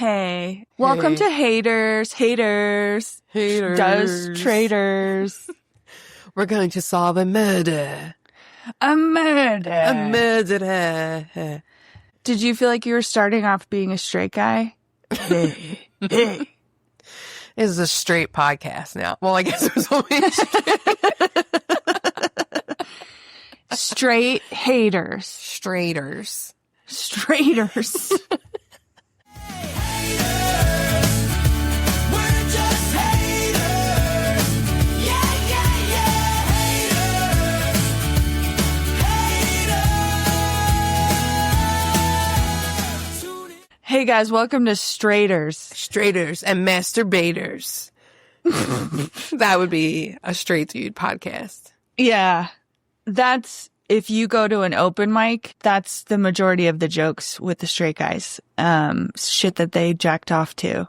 Hey, welcome to H8rs. H8rs Does Tr8rs. We're going to solve a murder. A murder. A murder. Did you feel like you were starting off being a straight guy? Hey. This is a straight podcast now. Well, I guess there's only Straight H8rs. Tr8rs. Tr8rs. Hey guys, welcome to Tr8rs. Tr8rs and masturbators. That would be a straight dude podcast. Yeah. That's, if you go to an open mic, that's the majority of the jokes with the straight guys. Shit that they jacked off to.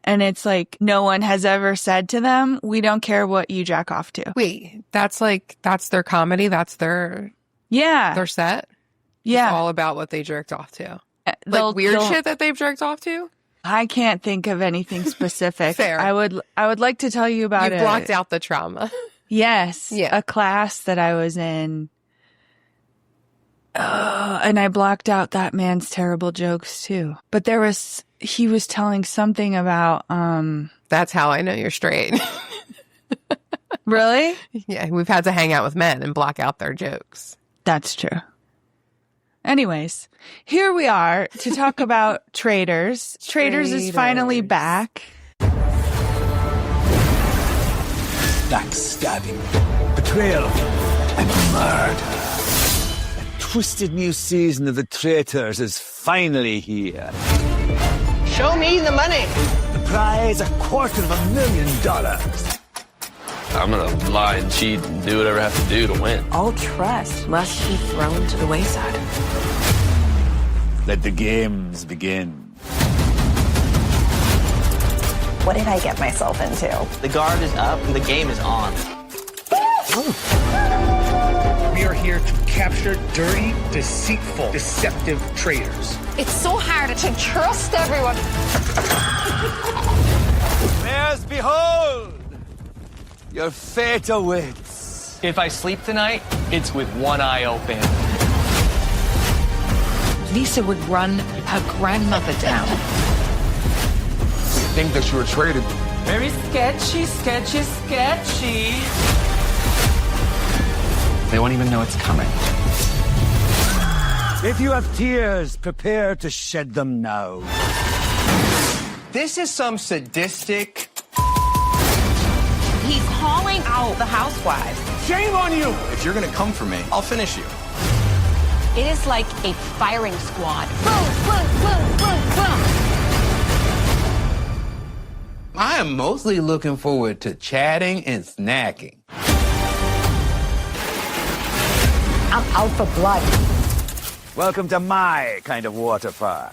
And it's like, no one has ever said to them, we don't care what you jack off to. Wait, that's their comedy? That's their set? Yeah. It's all about what they jerked off to. Like weird shit that they've jerked off to? I can't think of anything specific. Fair. I would like to tell you about it. You blocked out the trauma. Yes. Yeah. A class that I was in. And I blocked out that man's terrible jokes too. But he was telling something about, That's how I know you're straight. Really? Yeah. We've had to hang out with men and block out their jokes. That's true. Anyways, here we are to talk about Tr8rs. Tr8rs is finally back. Backstabbing, betrayal, and murder. A twisted new season of the Tr8rs is finally here. Show me the money. The prize, $250,000. I'm gonna lie and cheat and do whatever I have to do to win. All trust must be thrown to the wayside. Let the games begin. What did I get myself into? The guard is up and the game is on. We are here to capture dirty, deceitful, deceptive traitors. It's so hard to trust everyone. Bears, behold! Your fate awaits. If I sleep tonight, it's with one eye open. Lisa would run her grandmother down. Think that you were traded. Very sketchy. They won't even know it's coming. If you have tears, prepare to shed them now. This is some sadistic... He's calling out the housewives. Shame on you! If you're gonna come for me, I'll finish you. It is like a firing squad. Boom, boom, boom, boom, boom. I am mostly looking forward to chatting and snacking. I'm out for blood. Welcome to my kind of waterfall.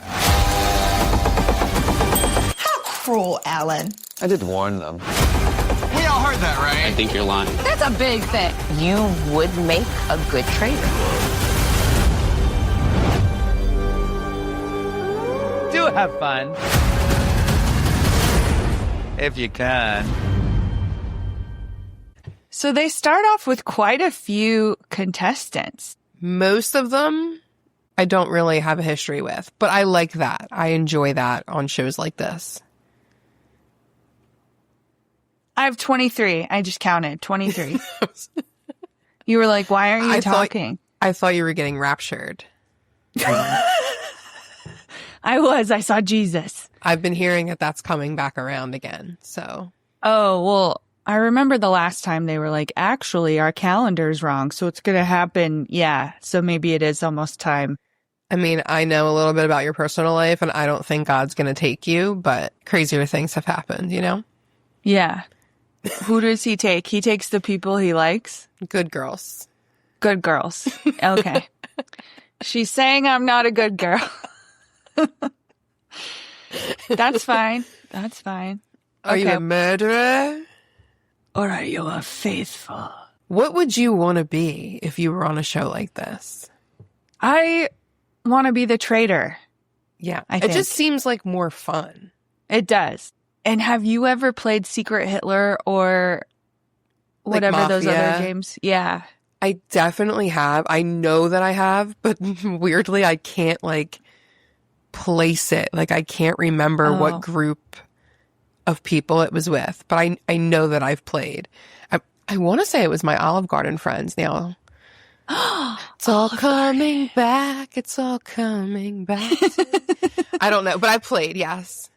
How cruel, Alan. I did warn them. We all heard that, right? I think you're lying. That's a big thing. You would make a good traitor. Do have fun. If you can. So they start off with quite a few contestants. Most of them I don't really have a history with, but I like that. I enjoy that on shows like this. I have 23. I just counted 23. You were like, why aren't you talking? I thought you were getting raptured. I was. I saw Jesus. I've been hearing that that's coming back around again. So. Oh, well, I remember the last time they were like, actually, our calendar's wrong. So it's going to happen. Yeah. So maybe it is almost time. I mean, I know a little bit about your personal life and I don't think God's going to take you, but crazier things have happened, you know? Yeah. Who does he take? He takes the people he likes? Good girls. Good girls. Okay. She's saying I'm not a good girl. That's fine. That's fine. Are you a murderer? Or are you a faithful? What would you want to be if you were on a show like this? I want to be the traitor. Yeah. I It think. just seems like more fun. It does. And have you ever played Secret Hitler or whatever those Mafia? other games? Yeah. I definitely have. I know that I have, but weirdly, I can't like place it. Like I can't remember what group of people it was with, but I know that I've played. I want to say it was my Olive Garden friends now. It's all coming back. It's all coming back. I don't know, but I played, yes.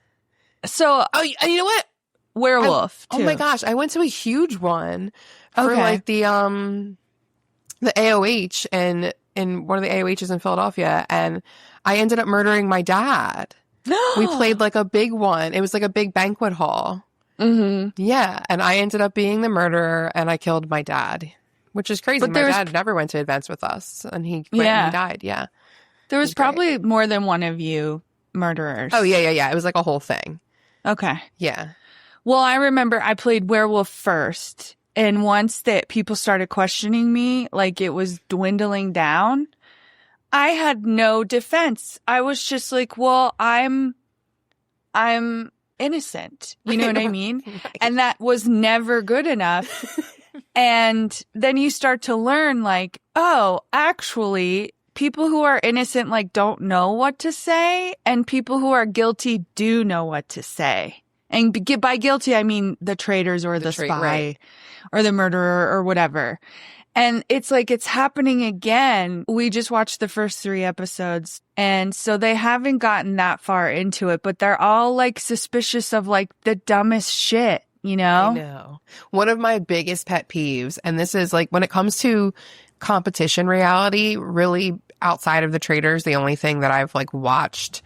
So, and you know what? Werewolf, Oh too. my gosh, I went to a huge one for Okay. like the AOH and in one of the AOHs in Philadelphia, and I ended up murdering my dad. We played like a big one. It was like a big banquet hall. Mm-hmm. Yeah, and I ended up being the murderer, and I killed my dad, which is crazy. But My there's- dad never went to events with us, and he quit Yeah. and he died. Yeah. There was It's great. probably more than one of you murderers. Oh, yeah. It was like a whole thing. Okay. Yeah. Well, I remember I played Werewolf first. And once that people started questioning me, like it was dwindling down, I had no defense. I was just like, well, I'm innocent. You know what I mean? Right. And that was never good enough. And then you start to learn like, oh, actually, people who are innocent, like, don't know what to say. And people who are guilty do know what to say. And by guilty, I mean the traitors or the spy right. or the murderer or whatever. And it's like, it's happening again. We just watched the first 3 episodes. And so they haven't gotten that far into it, but they're all like suspicious of like the dumbest shit, you know? I know. One of my biggest pet peeves, and this is like when it comes to competition reality, really outside of the Traitors, the only thing that I've like watched,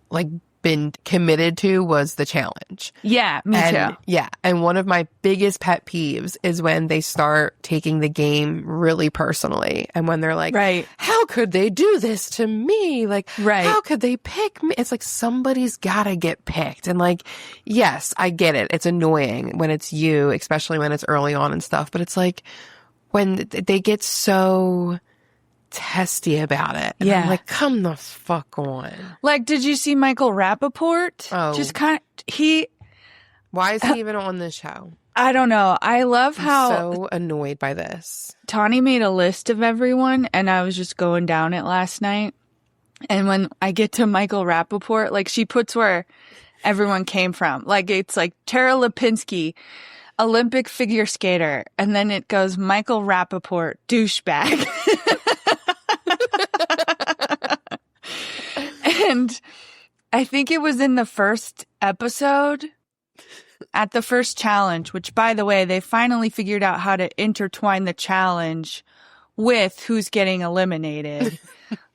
like been committed to was the challenge. Yeah, me too. Yeah. And one of my biggest pet peeves is when they start taking the game really personally. And when they're like, Right. how could they do this to me? Like, Right. how could they pick me? It's like somebody's gotta get picked. And like, yes, I get it. It's annoying when it's you, especially when it's early on and stuff. But it's like when they get so testy about it. And Yeah. I'm like, come the fuck on. Like, did you see Michael Rappaport? Oh. Just kind of, Why is he even on this show? I don't know. I love how I'm so annoyed by this. Tawny made a list of everyone, and I was just going down it last night. And when I get to Michael Rappaport, like she puts where everyone came from. Like it's like Tara Lipinski, Olympic figure skater. And then it goes Michael Rappaport, douchebag. And I think it was in the first episode at the first challenge, which by the way, they finally figured out how to intertwine the challenge with who's getting eliminated.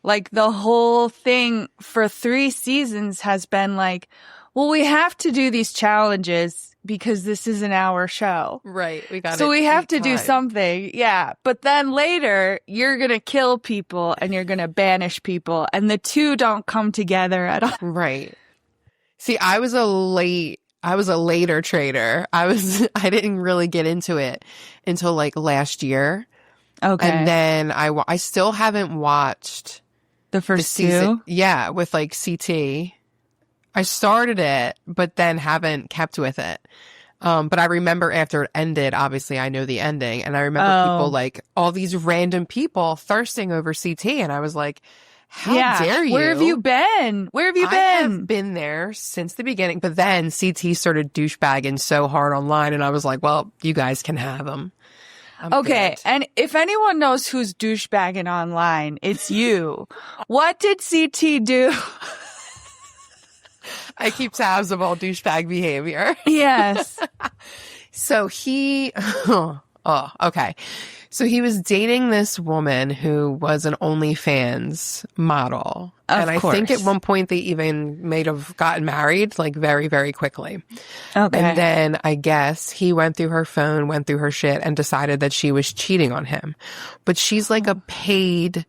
Like the whole thing for 3 seasons has been like, well, we have to do these challenges because this is an hour show. Right. So we have to do something. Yeah. But then later you're going to kill people and you're going to banish people, and the two don't come together at all. Right. See, I was a later trader. I didn't really get into it until like last year. Okay. And then I still haven't watched the first season. two. Yeah. With like CT. I started it, but then haven't kept with it. But I remember after it ended, obviously I know the ending, and I remember people like all these random people thirsting over CT, and I was like, how dare you? Where have you been? Where have you I been? have been there since the beginning, but then CT started douchebagging so hard online, and I was like, well, you guys can have them. Okay, good. and if anyone knows who's douchebagging online, it's you. What did CT do? I keep tabs of all douchebag behavior. Yes. So okay. So he was dating this woman who was an OnlyFans model. And I think at one point they even may have gotten married, like very, very quickly. Okay. And then I guess he went through her phone, went through her shit, and decided that she was cheating on him. But she's like a paid,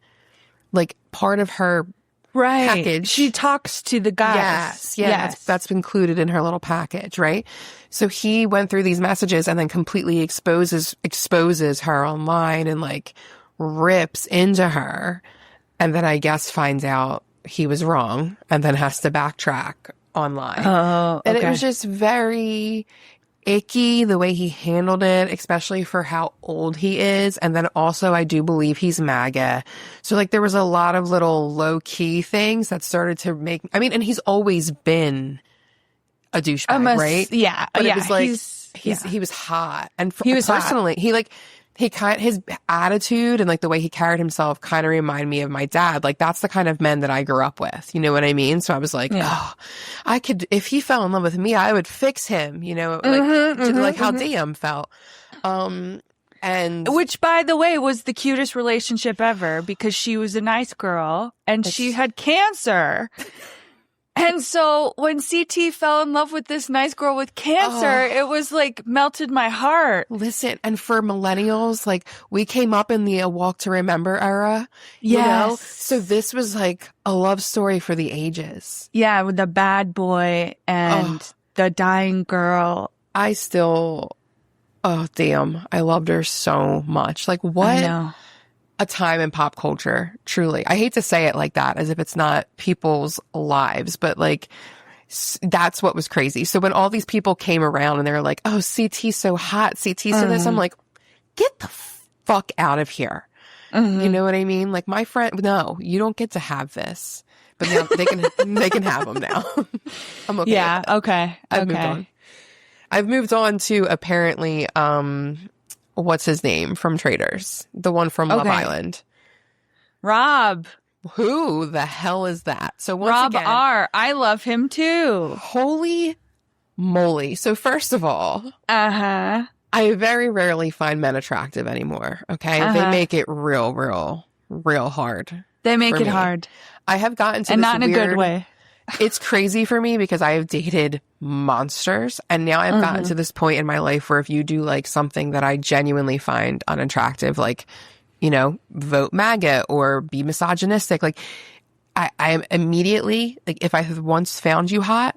like part of her package. She talks to the guys. Yes. That's included in her little package, right? So he went through these messages and then completely exposes her online and like rips into her. And then I guess finds out he was wrong and then has to backtrack online. Oh, And it okay. was just very icky the way he handled it, especially for how old he is. And then also I do believe he's MAGA. So like there was a lot of little low key things that started to make, I mean, and he's always been a douchebag, right? Yeah. But yeah, it was like, yeah. he was hot. And He was hot. personally, his attitude and like the way he carried himself kind of remind me of my dad. Like that's the kind of men that I grew up with. You know what I mean? So I was like, oh, I could, if he fell in love with me, I would fix him, you know, like how DM felt. And which, by the way, was the cutest relationship ever because she was a nice girl and she had cancer. And so when CT fell in love with this nice girl with cancer, it was like melted my heart. Listen, and for millennials, like we came up in the Walk to Remember era, Yes. you know? So this was like a love story for the ages. Yeah, with the bad boy and the dying girl. I still, oh damn, I loved her so much. Like what? I know. A time in pop culture, truly. I hate to say it like that, as if it's not people's lives, but like that's what was crazy. So when all these people came around and they were like, "Oh, CT's so hot, CT's so this," I'm like, "Get the fuck out of here!" You know what I mean? Like my friend, no, you don't get to have this, but now they can have them now. I'm okay. Yeah. with that. Okay. I've moved on. I've moved on to apparently, what's his name from Tr8rs? The one from Love Island. Rob. Who the hell is that? So once Rob again, R. I love him too. holy moly. So first of all, Uh-huh. I very rarely find men attractive anymore. Okay. They make it real hard. They make for it me. hard. I have gotten to And this not in a good weird- way. It's crazy for me because I have dated monsters, and now I've gotten to this point in my life where if you do like something that I genuinely find unattractive, like, you know, vote MAGA or be misogynistic, like I am immediately like, if I have once found you hot,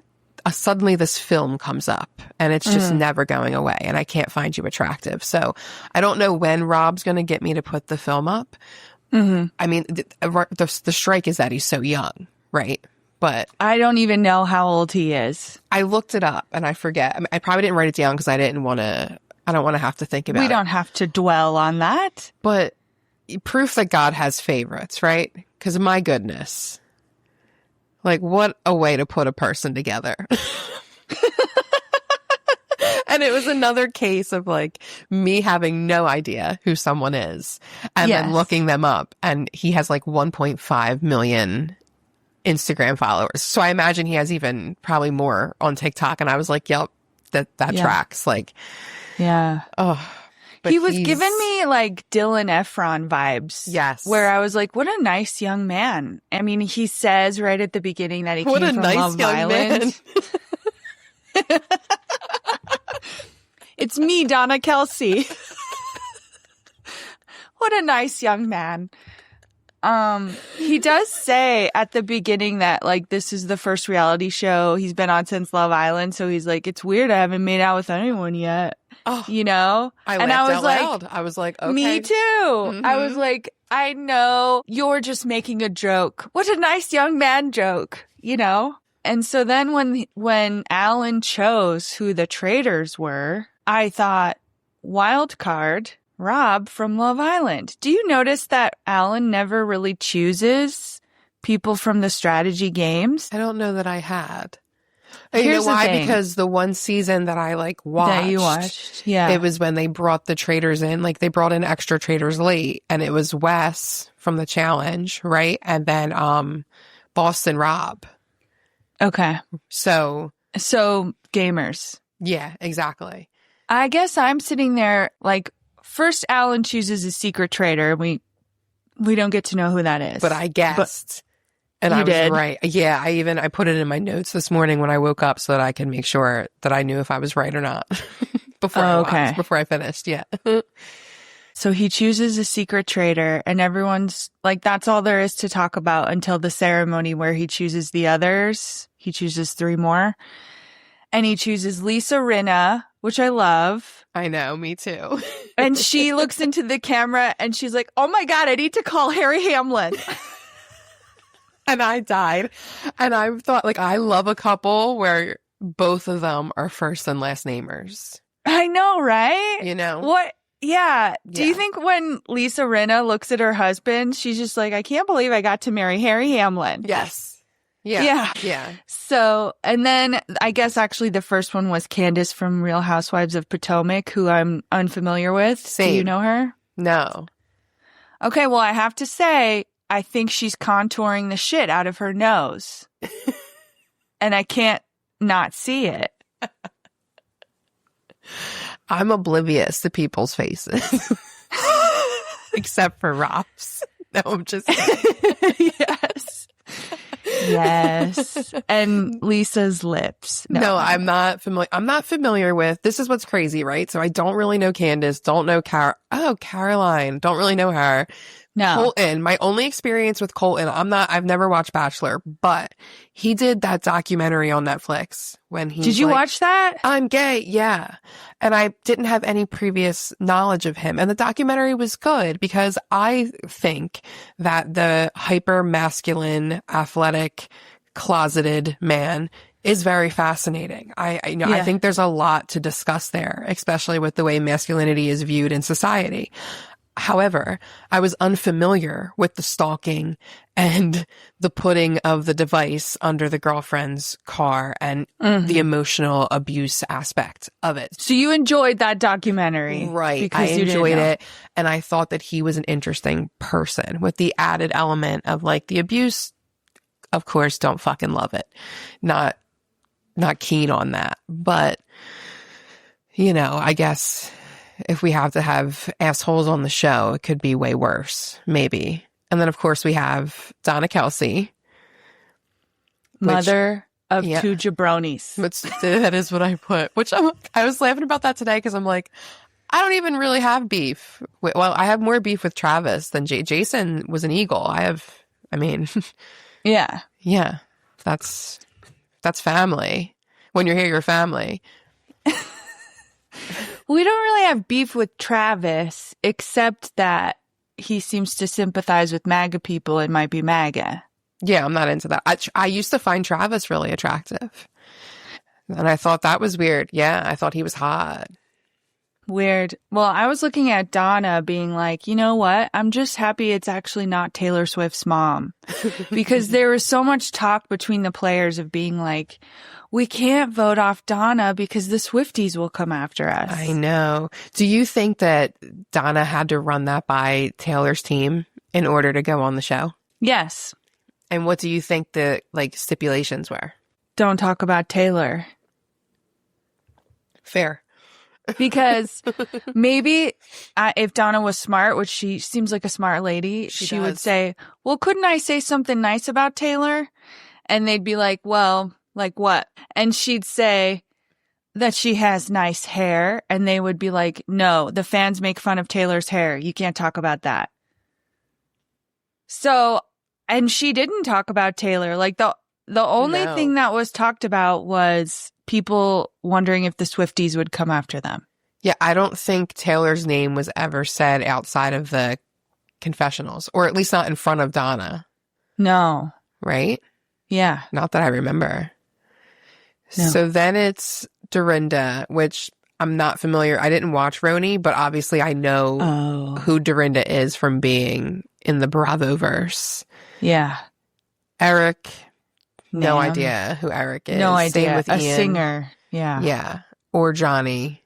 suddenly this film comes up and it's just never going away and I can't find you attractive. So I don't know when Rob's going to get me to put the film up. I mean, the strike is that he's so young, right? But I don't even know how old he is. I looked it up and I forget. I mean, I probably didn't write it down because I don't want to have to think about it. We don't have to dwell on that. But proof that God has favorites, right? Because my goodness, like what a way to put a person together. And it was another case of like me having no idea who someone is and then looking them up. And he has like 1.5 million Instagram followers. So I imagine he has even probably more on TikTok. And I was like, yep, that tracks. Like, Yeah. oh. But He was giving me like Dylan Efron vibes. Yes. Where I was like, what a nice young man. I mean, he says right at the beginning that he What came a from nice Love young Island. man. It's me, Donna Kelce. What a nice young man. He does say at the beginning that like this is the first reality show he's been on since Love Island, so he's like, it's weird I haven't made out with anyone yet. Oh, you know? I and laughed I was out like, loud. I was like, okay. me too. I was like, I know you're just making a joke. What a nice young man joke, you know? And so then when Alan chose who the Tr8rs were, I thought, wild card, Rob from Love Island. Do you notice that Alan never really chooses people from the strategy games? I don't know that I had. You Here's know the why? thing. Because the one season that I like watched, That you watched. Yeah. it was when they brought the Tr8rs in. Like they brought in extra Tr8rs late, and it was Wes from the challenge, right? And then Boston Rob. Okay. So gamers. yeah, exactly. I guess I'm sitting there like, first Alan chooses a secret traitor. We don't get to know who that is. But I guessed. And You I was did? right. Yeah, I put it in my notes this morning when I woke up so that I could make sure that I knew if I was right or not before I finished. Yeah. So he chooses a secret traitor and everyone's like, that's all there is to talk about until the ceremony where he chooses the others. He chooses 3 more and he chooses Lisa Rinna, which I love. I know, me too. And she looks into the camera and she's like, oh my God, I need to call Harry Hamlin. And I died. And I thought, like, I love a couple where both of them are first and last namers. I know, right? You know? What? Yeah. Do you think when Lisa Rinna looks at her husband, she's just like, I can't believe I got to marry Harry Hamlin? Yes. Yeah. So, and then I guess actually the first one was Candace from Real Housewives of Potomac, who I'm unfamiliar with. Same. Do you know her? No. Okay, well, I have to say, I think she's contouring the shit out of her nose. And I can't not see it. I'm oblivious to people's faces. Except for Rob's. No, I'm just kidding. Yes. And Lisa's lips. No, I'm not familiar. I'm not familiar with, this is what's crazy, right? So I don't really know Candace, don't know Caroline, don't really know her. No. Colton, my only experience with Colton, I've never watched Bachelor, but he did that documentary on Netflix when he Did you watch that? I'm gay, yeah. And I didn't have any previous knowledge of him. And the documentary was good because I think that the hyper masculine, athletic, closeted man is very fascinating. I think there's a lot to discuss there, especially with the way masculinity is viewed in society. However, I was unfamiliar with the stalking and the putting of the device under the girlfriend's car and the emotional abuse aspect of it. So you enjoyed that documentary. Right. Because I enjoyed it. And I thought that he was an interesting person with the added element of like the abuse. Of course, don't fucking love it. Not keen on that. But, you know, I guess if we have to have assholes on the show, it could be way worse, maybe. And then, of course, we have Donna Kelce. Mother of two jabronis. That is what I put. Which I was laughing about that today because I'm like, I don't even really have beef. Well, I have more beef with Travis than Jason was an eagle. Yeah. Yeah. That's family. When you're here, you're family. We don't really have beef with Travis, except that he seems to sympathize with MAGA people and might be MAGA. Yeah, I'm not into that. I used to find Travis really attractive. And I thought that was weird. Yeah, I thought he was hot. Weird. Well, I was looking at Donna being like, you know what? I'm just happy it's actually not Taylor Swift's mom. Because there was so much talk between the players of being like, we can't vote off Donna because the Swifties will come after us. I know. Do you think that Donna had to run that by Taylor's team in order to go on the show? Yes. And what do you think the stipulations were? Don't talk about Taylor. Fair. Because maybe if Donna was smart, which she seems like a smart lady, she would say, well, couldn't I say something nice about Taylor? And they'd be like, well, like what? And she'd say that she has nice hair. And they would be like, no, the fans make fun of Taylor's hair. You can't talk about that. So, and she didn't talk about Taylor. Like the only thing that was talked about was people wondering if the Swifties would come after them. Yeah, I don't think Taylor's name was ever said outside of the confessionals, or at least not in front of Donna. No. Right? Yeah. Not that I remember. No. So then it's Dorinda, which I'm not familiar. I didn't watch Roni, but obviously I know who Dorinda is from being in the Bravoverse. Yeah. Eric, no idea who Eric is. No idea. Same with a Ian. Singer. Yeah. Yeah. Or Johnny.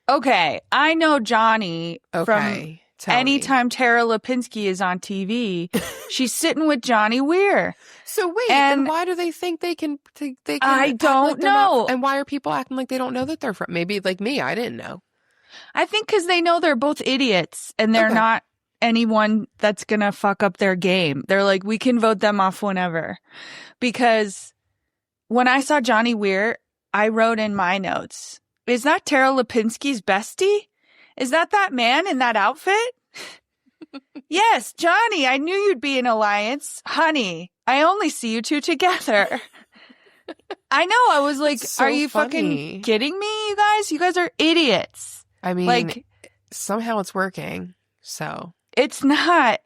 Okay. I know Johnny from Tell anytime Tara Lipinski is on TV. She's sitting with Johnny Weir. So wait, and why do they think they can I don't know. And why are people acting like they don't know that they're from? Maybe like me, I didn't know. I think because they know they're both idiots and they're not anyone that's going to fuck up their game. They're like, we can vote them off whenever. Because when I saw Johnny Weir, I wrote in my notes, is that Tara Lipinski's bestie? Is that man in that outfit? Yes, Johnny, I knew you'd be in alliance. Honey, I only see you two together. I know. I was like, so are you fucking kidding me, you guys? You guys are idiots. I mean, like, somehow it's working. So it's not.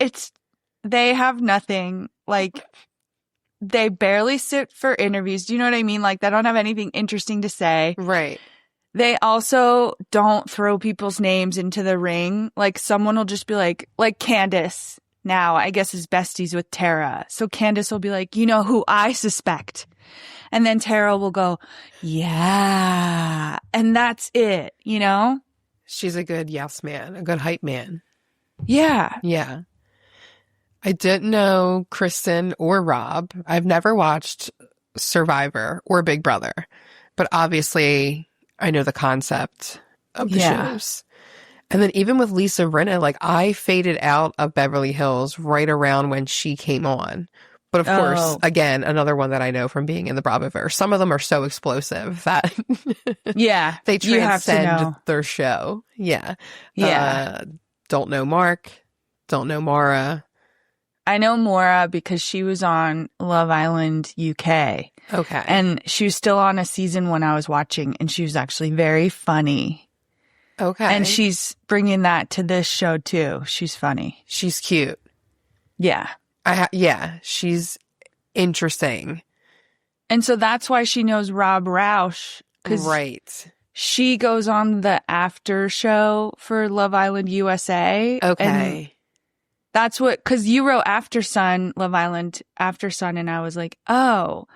They have nothing. Like, they barely sit for interviews. Do you know what I mean? Like, they don't have anything interesting to say. Right. They also don't throw people's names into the ring. Like, someone will just be like Candace now, I guess, is besties with Tara. So Candace will be like, you know who I suspect? And then Tara will go, yeah. And that's it, you know? She's a good yes man, a good hype man. Yeah. Yeah. I didn't know Kristen or Rob. I've never watched Survivor or Big Brother, but obviously I know the concept of the shows. And then even with Lisa Rinna, like, I faded out of Beverly Hills right around when she came on. But of course, again, another one that I know from being in the Bravoverse. Some of them are so explosive that they transcend their show. Yeah. Don't know Mark. Don't know Mara. I know Maura because she was on Love Island UK. Okay. And she was still on a season when I was watching, and she was actually very funny. Okay. And she's bringing that to this show too. She's funny. She's cute. Yeah. She's interesting. And so that's why she knows Rob Raush. Right. She goes on the after show for Love Island USA. Okay. And that's what, because you wrote After Sun, Love Island After Sun, and I was like, oh.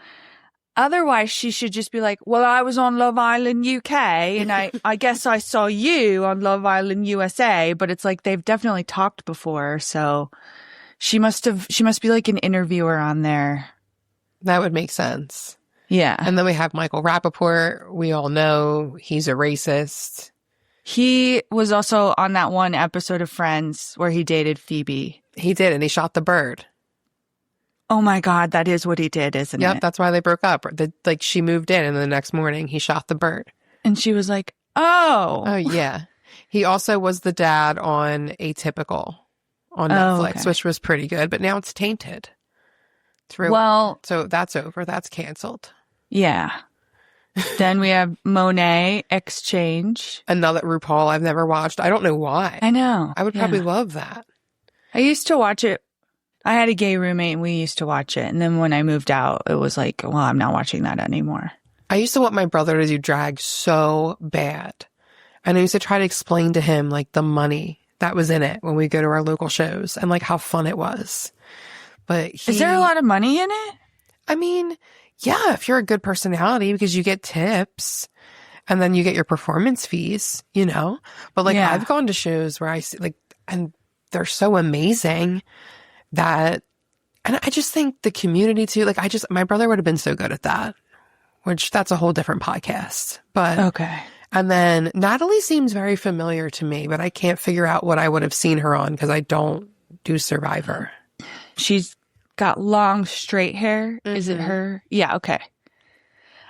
Otherwise, she should just be like, well, I was on Love Island UK, and I guess I saw you on Love Island USA, but it's like they've definitely talked before, so she must be like an interviewer on there. That would make sense. Yeah. And then we have Michael Rappaport. We all know he's a racist. He was also on that one episode of Friends where he dated Phoebe. He did, and he shot the bird. Oh my God, that is what he did, isn't it? Yep, that's why they broke up. Like, she moved in, and the next morning he shot the bird. And she was like, oh. Oh, yeah. He also was the dad on Atypical on Netflix, which was pretty good, but now it's tainted. So that's over. That's canceled. Yeah. Then we have Monet Exchange. Another RuPaul I've never watched. I don't know why. I know. I would probably love that. I used to watch it. I had a gay roommate and we used to watch it. And then when I moved out, it was like, well, I'm not watching that anymore. I used to want my brother to do drag so bad. And I used to try to explain to him, like, the money that was in it when we go to our local shows and, like, how fun it was. But is there a lot of money in it? I mean, yeah, if you're a good personality, because you get tips and then you get your performance fees, you know? But, like, I've gone to shows where I see, like, and they're so amazing that, and I just think the community too, like, my brother would have been so good at that, which that's a whole different podcast. But, okay. And then Natalie seems very familiar to me, but I can't figure out what I would have seen her on because I don't do Survivor. She's got long, straight hair. Mm-hmm. Is it her? Yeah, okay.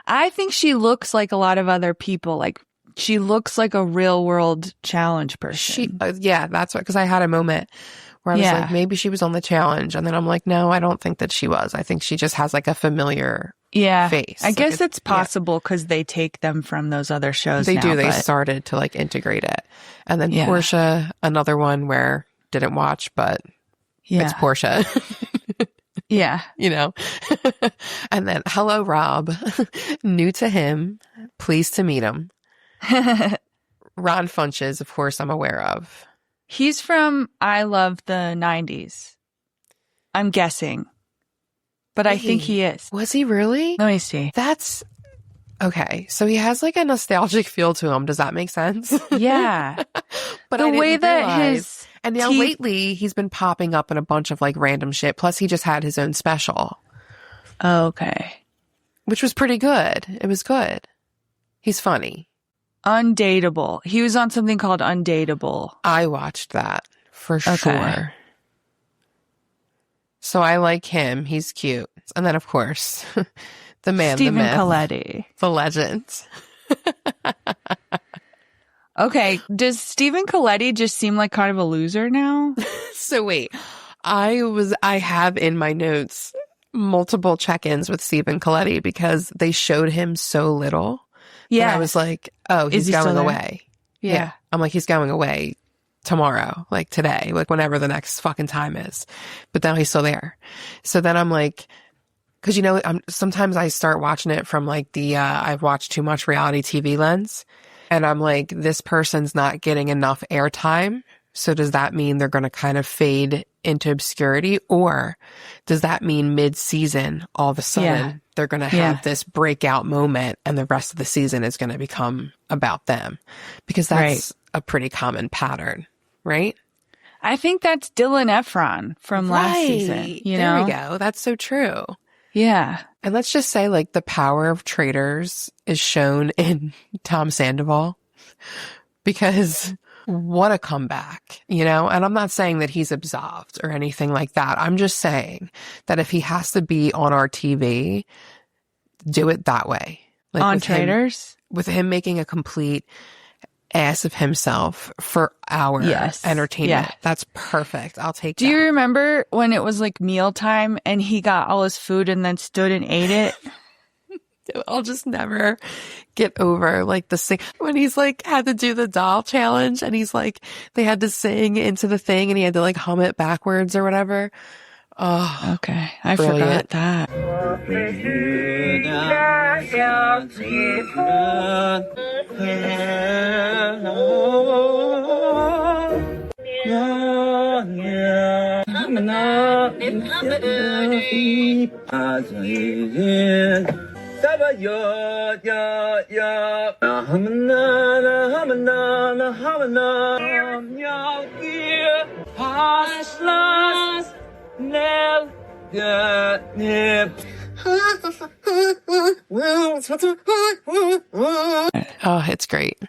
I think she looks like a lot of other people. Like, she looks like a real world challenge person. That's what, because I had a moment where I was like, maybe she was on the challenge. And then I'm like, no, I don't think that she was. I think she just has like a familiar face. I guess it's possible because they take them from those other shows. They do. They started to like integrate it. And then Portia, another one where didn't watch, but it's Portia. Yeah. You know? And then, hello, Rob. New to him. Pleased to meet him. Ron Funches, of course, I'm aware of. He's from I Love the 90s. I'm guessing. But I think he is. Was he really? Let me see. That's... Okay, so he has like a nostalgic feel to him. Does that make sense? Yeah. But the way that his... And now lately, he's been popping up in a bunch of like random shit. Plus, he just had his own special. Okay. Which was pretty good. It was good. He's funny. Undateable. He was on something called Undateable. I watched that for sure. So I like him. He's cute. And then, of course, the man, Stephen the myth, Colletti. the legend. Okay. Does Stephen Colletti just seem like kind of a loser now? So wait, I have in my notes multiple check-ins with Stephen Colletti because they showed him so little. Yeah. I was like, oh, he's going away. Yeah. I'm like, he's going away tomorrow, like today, like whenever the next fucking time is. But now he's still there. So then I'm like, Because, sometimes I start watching it from like I've watched too much reality TV lens. And I'm like, this person's not getting enough airtime. So does that mean they're going to kind of fade into obscurity? Or does that mean mid-season, all of a sudden, they're going to have this breakout moment and the rest of the season is going to become about them? Because that's a pretty common pattern, right? I think that's Dylan Efron from last season. There we go. That's so true. Yeah. And let's just say, like, the power of traitors is shown in Tom Sandoval, because what a comeback, And I'm not saying that he's absolved or anything like that. I'm just saying that if he has to be on our TV, do it that way. Like on Traitors? With him making a complete ass of himself for our entertainment. Yeah. That's perfect. I'll take that. Do you remember when it was like mealtime and he got all his food and then stood and ate it? I'll just never get over like the sing when he's like had to do the doll challenge and he's like they had to sing into the thing and he had to like hum it backwards or whatever. Oh, okay. I forgot that. Oh, it's great.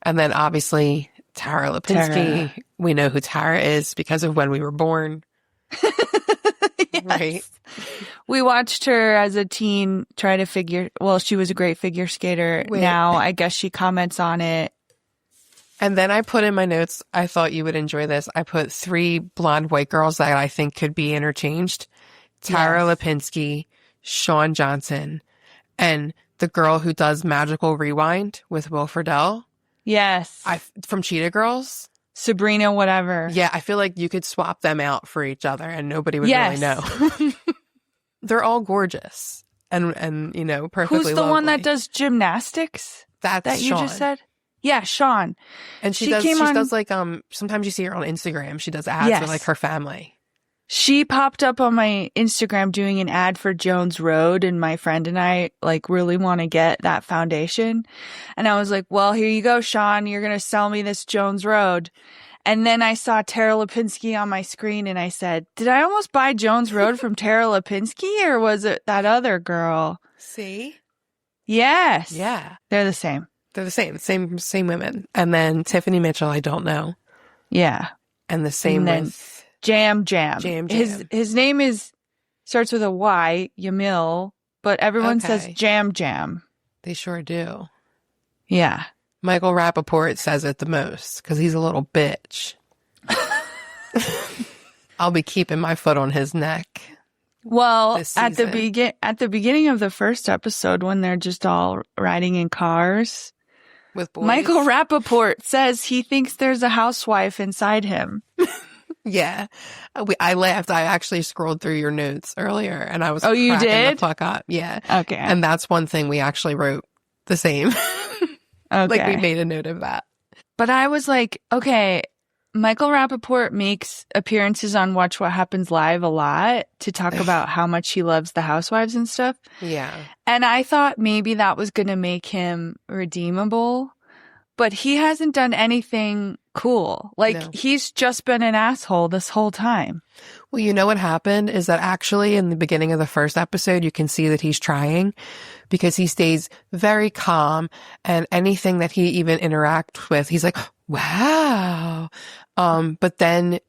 And then obviously Tara Lipinski. We know who Tara is because of When We Were Born. Yes. Right. We watched her as a teen try to she was a great figure skater. Now I guess she comments on it. And then I put in my notes, I thought you would enjoy this. I put 3 blonde white girls that I think could be interchanged. Tara Lipinski, Sean Johnson, and the girl who does Magical Rewind with Will Friedle. Yes. From Cheetah Girls. Sabrina, whatever. Yeah, I feel like you could swap them out for each other and nobody would really know. They're all gorgeous and perfectly Who's the lovely. one that does gymnastics? That you Sean. just said? Yeah, Sean. And she does like sometimes you see her on Instagram. She does ads for like her family. She popped up on my Instagram doing an ad for Jones Road, and my friend and I like really want to get that foundation. And I was like, well, here you go, Sean. You're going to sell me this Jones Road. And then I saw Tara Lipinski on my screen and I said, did I almost buy Jones Road from Tara Lipinski or was it that other girl? See? Yes. Yeah. They're the same. They're the same women. And then Tiffany Mitchell, I don't know. Yeah. And the same with Jam. His name starts with a Y, Yamil, but everyone says Jam. They sure do. Yeah. Michael Rappaport says it the most because he's a little bitch. I'll be keeping my foot on his neck. Well, at the beginning of the first episode, when they're just all riding in cars, with boys. Michael Rappaport says he thinks there's a housewife inside him. Yeah. I laughed. I actually scrolled through your notes earlier and I was you cracking did? the fuck up. Yeah. Okay. And that's one thing we actually wrote the same. Okay. Like we made a note of that. But I was like, okay, Michael Rappaport makes appearances on Watch What Happens Live a lot to talk about how much he loves the housewives and stuff. Yeah. And I thought maybe that was going to make him redeemable, but he hasn't done anything cool. Like he's just been an asshole this whole time. Well, you know what happened is that actually in the beginning of the first episode, you can see that he's trying because he stays very calm and anything that he even interacts with, he's like, wow. But then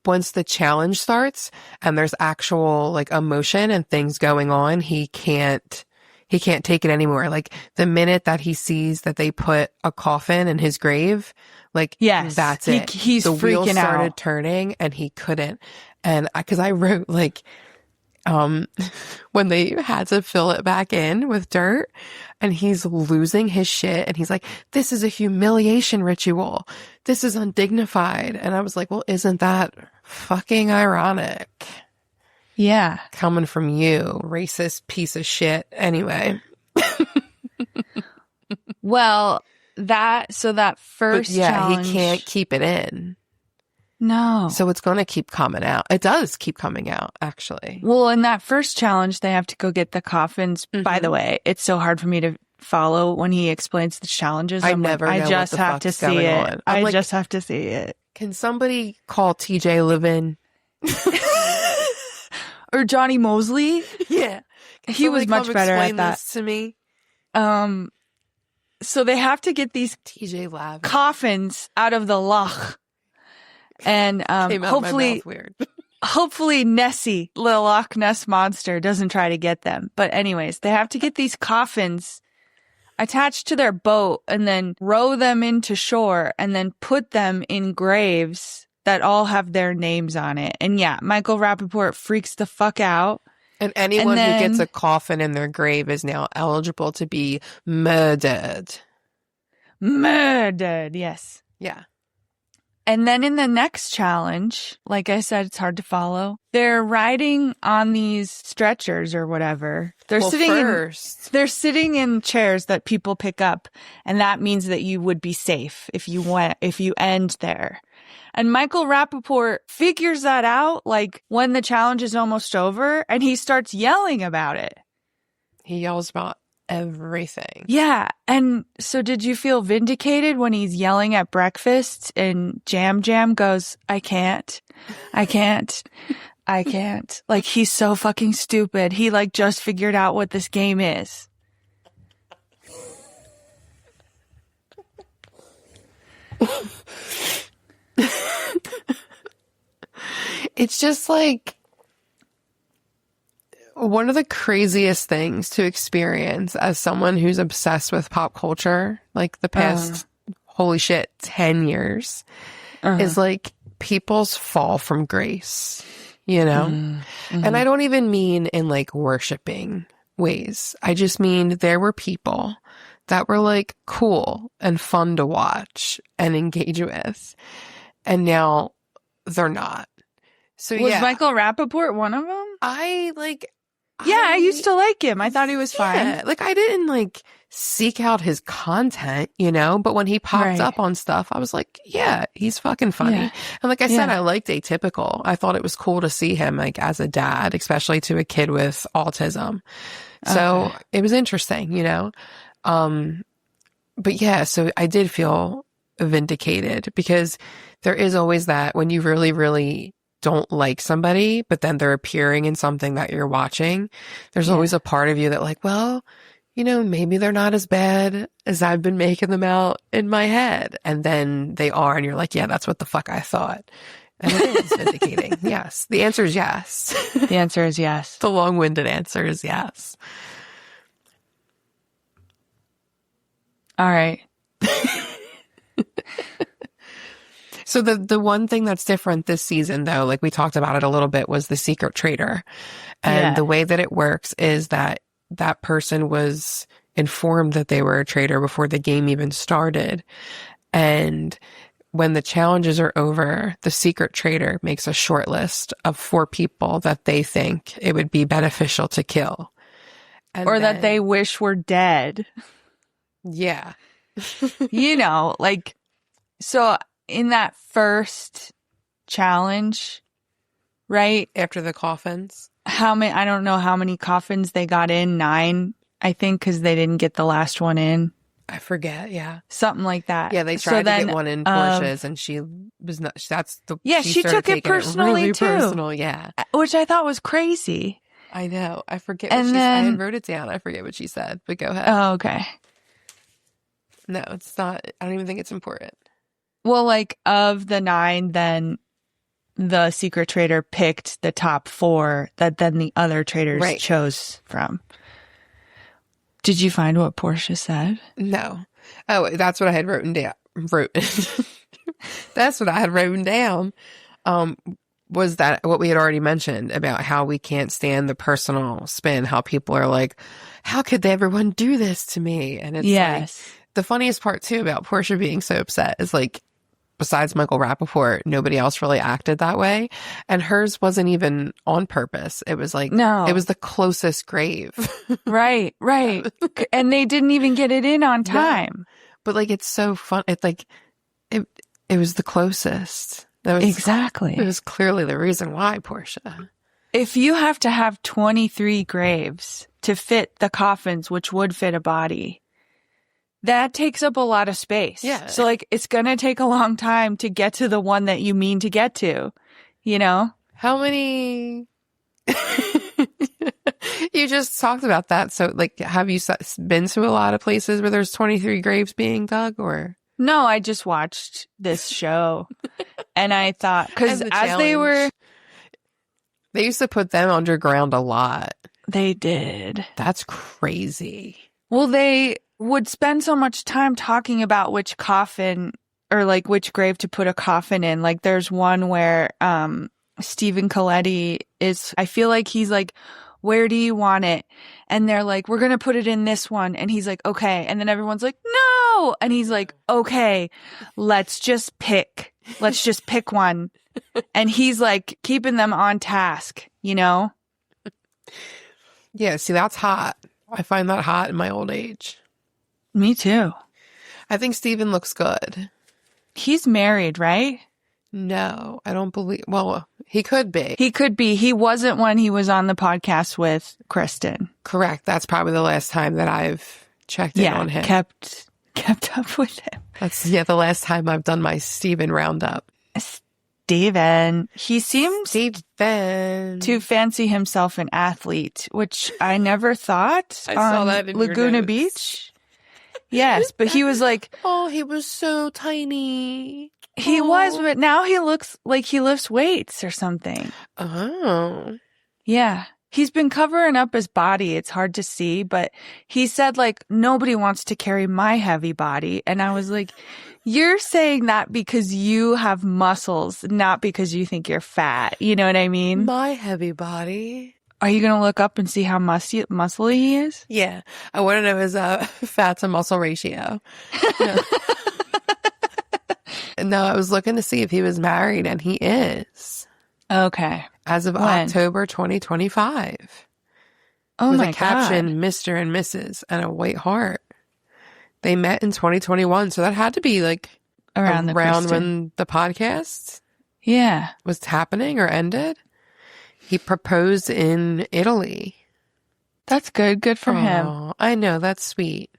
once the challenge starts and there's actual like emotion and things going on, he can't take it anymore. Like the minute that he sees that they put a coffin in his grave, like that's it. He's the freaking wheels started out. turning and he couldn't. And because I wrote like, when they had to fill it back in with dirt and he's losing his shit and he's like, this is a humiliation ritual. This is undignified. And I was like, well, isn't that fucking ironic? Yeah. Coming from you, racist piece of shit. Anyway. Well, that first challenge. He can't keep it in. No. So it's going to keep coming out. It does keep coming out, actually. Well, in that first challenge, they have to go get the coffins. By the way, it's so hard for me to follow when he explains the challenges. I never know I what just the have to fuck's see going it. on. I just have to see it. Can somebody call TJ Levin? Or Johnny Mosley? Yeah. He was much better at that. This to me. So they have to get these TJ Lavin. coffins out of the loch. And Came out of my mouth weird. hopefully Nessie, the Loch Ness monster, doesn't try to get them. But anyways, they have to get these coffins attached to their boat and then row them into shore and then put them in graves that all have their names on it. And yeah, Michael Rappaport freaks the fuck out. And anyone who gets a coffin in their grave is now eligible to be murdered. Murdered, yes. Yeah. And then in the next challenge, like I said, it's hard to follow. They're riding on these stretchers or whatever. They're sitting in chairs that people pick up, and that means that you would be safe if you end there. And Michael Rappaport figures that out like when the challenge is almost over, and he starts yelling about it. He yells about everything. Yeah. And so did you feel vindicated when he's yelling at breakfast and Jam Jam goes, I can't. Like, he's so fucking stupid. He like just figured out what this game is. It's just like one of the craziest things to experience as someone who's obsessed with pop culture, like the past, holy shit, 10 years, is like people's fall from grace, you know? And I don't even mean in like worshiping ways. I just mean there were people that were like cool and fun to watch and engage with. And now they're not. So was Michael Rappaport one of them? I used to like him. I thought he was fine. Like I didn't like seek out his content, you know, but when he popped up on stuff, I was like, yeah, he's fucking funny. Yeah. And like I said, I liked Atypical. I thought it was cool to see him like as a dad, especially to a kid with autism. So it was interesting, you know? But yeah, so I did feel vindicated because there is always that when you really, really don't like somebody, but then they're appearing in something that you're watching, there's always a part of you that like, well, you know, maybe they're not as bad as I've been making them out in my head. And then they are, and you're like, yeah, that's what the fuck I thought. And it is vindicating. Yes. The answer is yes. The answer is yes. The long-winded answer is yes. All right. So the one thing that's different this season, though, like we talked about it a little bit, was the secret traitor. And the way that it works is that that person was informed that they were a traitor before the game even started. And when the challenges are over, the secret traitor makes a short list of 4 people that they think it would be beneficial to kill. And or that they wish were dead. Yeah. You know, like, so in that first challenge, right? After the coffins. I don't know how many coffins they got in. 9, I think, because they didn't get the last one in. I forget. Yeah. Something like that. Yeah. They tried to get one in Porsche's and she was not, that's the, she took it personally really too. Personal, yeah. Which I thought was crazy. I know. I forget what she said. I wrote it down. I forget what she said, but go ahead. Oh, okay. No, it's not. I don't even think it's important. Well, like of the 9, then the secret traitor picked the top 4 that then the other traitors chose from. Did you find what Portia said? No. Oh, that's what I had written down. That's what I had written down. Was that what we had already mentioned about how we can't stand the personal spin, how people are like, how could everyone do this to me? And it's like, the funniest part too about Portia being so upset is like, besides Michael Rappaport, nobody else really acted that way. And hers wasn't even on purpose. It was like, No. it was the closest grave. Right. And they didn't even get it in on time. No. But like, it's so fun. It's like, it was the closest. Exactly. It was clearly the reason why, Portia. If you have to have 23 graves to fit the coffins, which would fit a body, that takes up a lot of space. Yeah. So like, it's going to take a long time to get to the one that you mean to get to, you know? How many? You just talked about that. So like, have you been to a lot of places where there's 23 graves being dug, or? No, I just watched this show and I thought, because as they used to put them underground a lot. They did. That's crazy. Well, they would spend so much time talking about which coffin or like which grave to put a coffin in. Like there's one where Stephen Colletti is, I feel like he's like, where do you want it? And they're like, we're going to put it in this one. And he's like, okay. And then everyone's like, no. And he's like, okay, let's just pick one. And he's like keeping them on task, you know? Yeah. See, that's hot. I find that hot in my old age. Me too. I think Steven looks good. He's married, right? No, I don't believe. Well, he could be. He could be. He wasn't when he was on the podcast with Kristen. Correct. That's probably the last time that I've checked in on him. Kept up with him. That's the last time I've done my Steven roundup. Steven. He seems Steven to fancy himself an athlete, which I never thought. I saw that in Laguna your notes. Beach. Yes, but he was like, oh, he was so tiny. He was, but now he looks like he lifts weights or something. Oh. Yeah. He's been covering up his body. It's hard to see, but he said like, nobody wants to carry my heavy body. And I was like, you're saying that because you have muscles, not because you think you're fat. You know what I mean? My heavy body. Are you going to look up and see how muscly he is? Yeah. I want to know his fat to muscle ratio. No, I was looking to see if he was married, and he is. Okay. As of October 2025. Oh with my a caption, God. Mr. and Mrs. and a white heart. They met in 2021, so that had to be like around when the podcast was happening or ended. He proposed in Italy. That's good. Good for him. I know. That's sweet.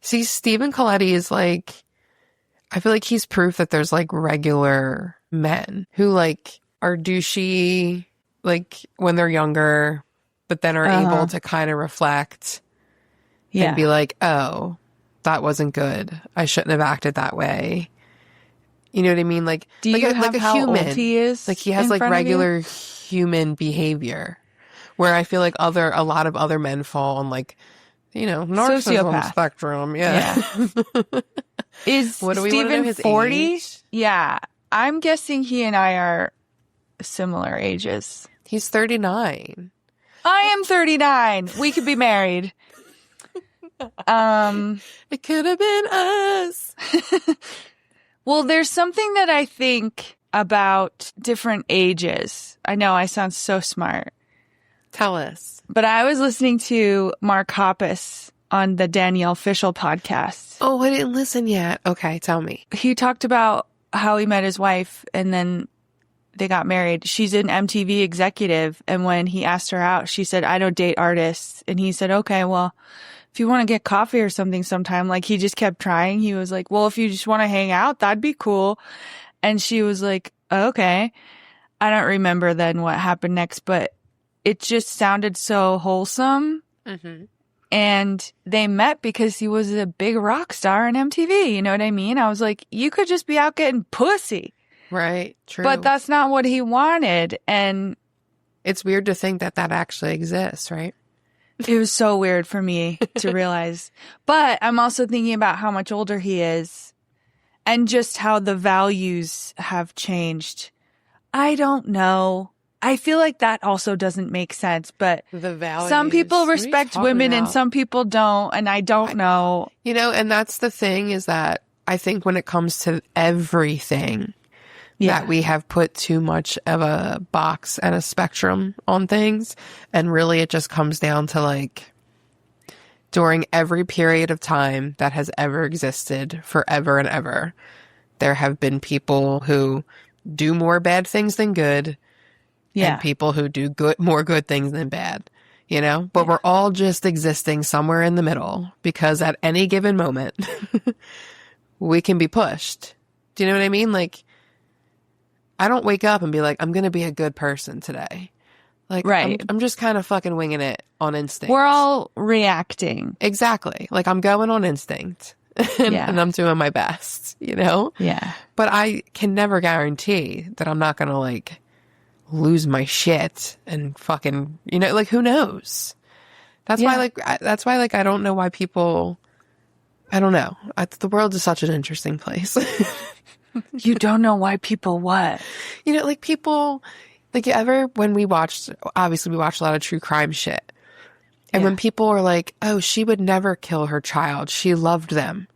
See, Stephen Colletti is like, I feel like he's proof that there's like regular men who like are douchey, like when they're younger, but then are able to kind of reflect and be like, oh, that wasn't good. I shouldn't have acted that way. You know what I mean? Like, do you have a how human. Old he is? Like he has like regular human behavior, where I feel like a lot of other men fall on like, you know, narcissism spectrum. Yeah. Is Stephen 40? Yeah. I'm guessing he and I are similar ages. He's 39. I am 39. We could be married. It could have been us. Well, there's something that I think about different ages. I know I sound so smart. Tell us. But I was listening to Mark Hoppus on the Danielle Fishel podcast. Oh, I didn't listen yet. Okay, tell me. He talked about how he met his wife and then they got married. She's an MTV executive. And when he asked her out, she said, I don't date artists. And he said, okay, well, if you want to get coffee or something sometime, like he just kept trying. He was like, well, if you just want to hang out, that'd be cool. And she was like, okay. I don't remember then what happened next, but it just sounded so wholesome. Mm-hmm. And they met because he was a big rock star on MTV. You know what I mean? I was like, you could just be out getting pussy. Right. True. But that's not what he wanted. And it's weird to think that actually exists, right? It was so weird for me to realize. But I'm also thinking about how much older he is and just how the values have changed. I don't know. I feel like that also doesn't make sense, but the values. Some people respect women and some people don't, and I don't know. You know, and that's the thing is that I think when it comes to everything, that we have put too much of a box and a spectrum on things. And really it just comes down to like, during every period of time that has ever existed forever and ever, there have been people who do more bad things than good, and people who do more good things than bad, you know? But we're all just existing somewhere in the middle, because at any given moment, we can be pushed. Do you know what I mean? Like, I don't wake up and be like, I'm going to be a good person today. Like, I'm just kind of fucking winging it on instinct. We're all reacting. Exactly. Like, I'm going on instinct. and I'm doing my best, you know? Yeah. But I can never guarantee that I'm not going to, like, lose my shit and fucking, you know, like, who knows? That's why, like, I don't know why people, I don't know. The world is such an interesting place. You don't know why people what? You know, like, people, like, when we watched a lot of true crime shit. And when people are like, oh, she would never kill her child, she loved them.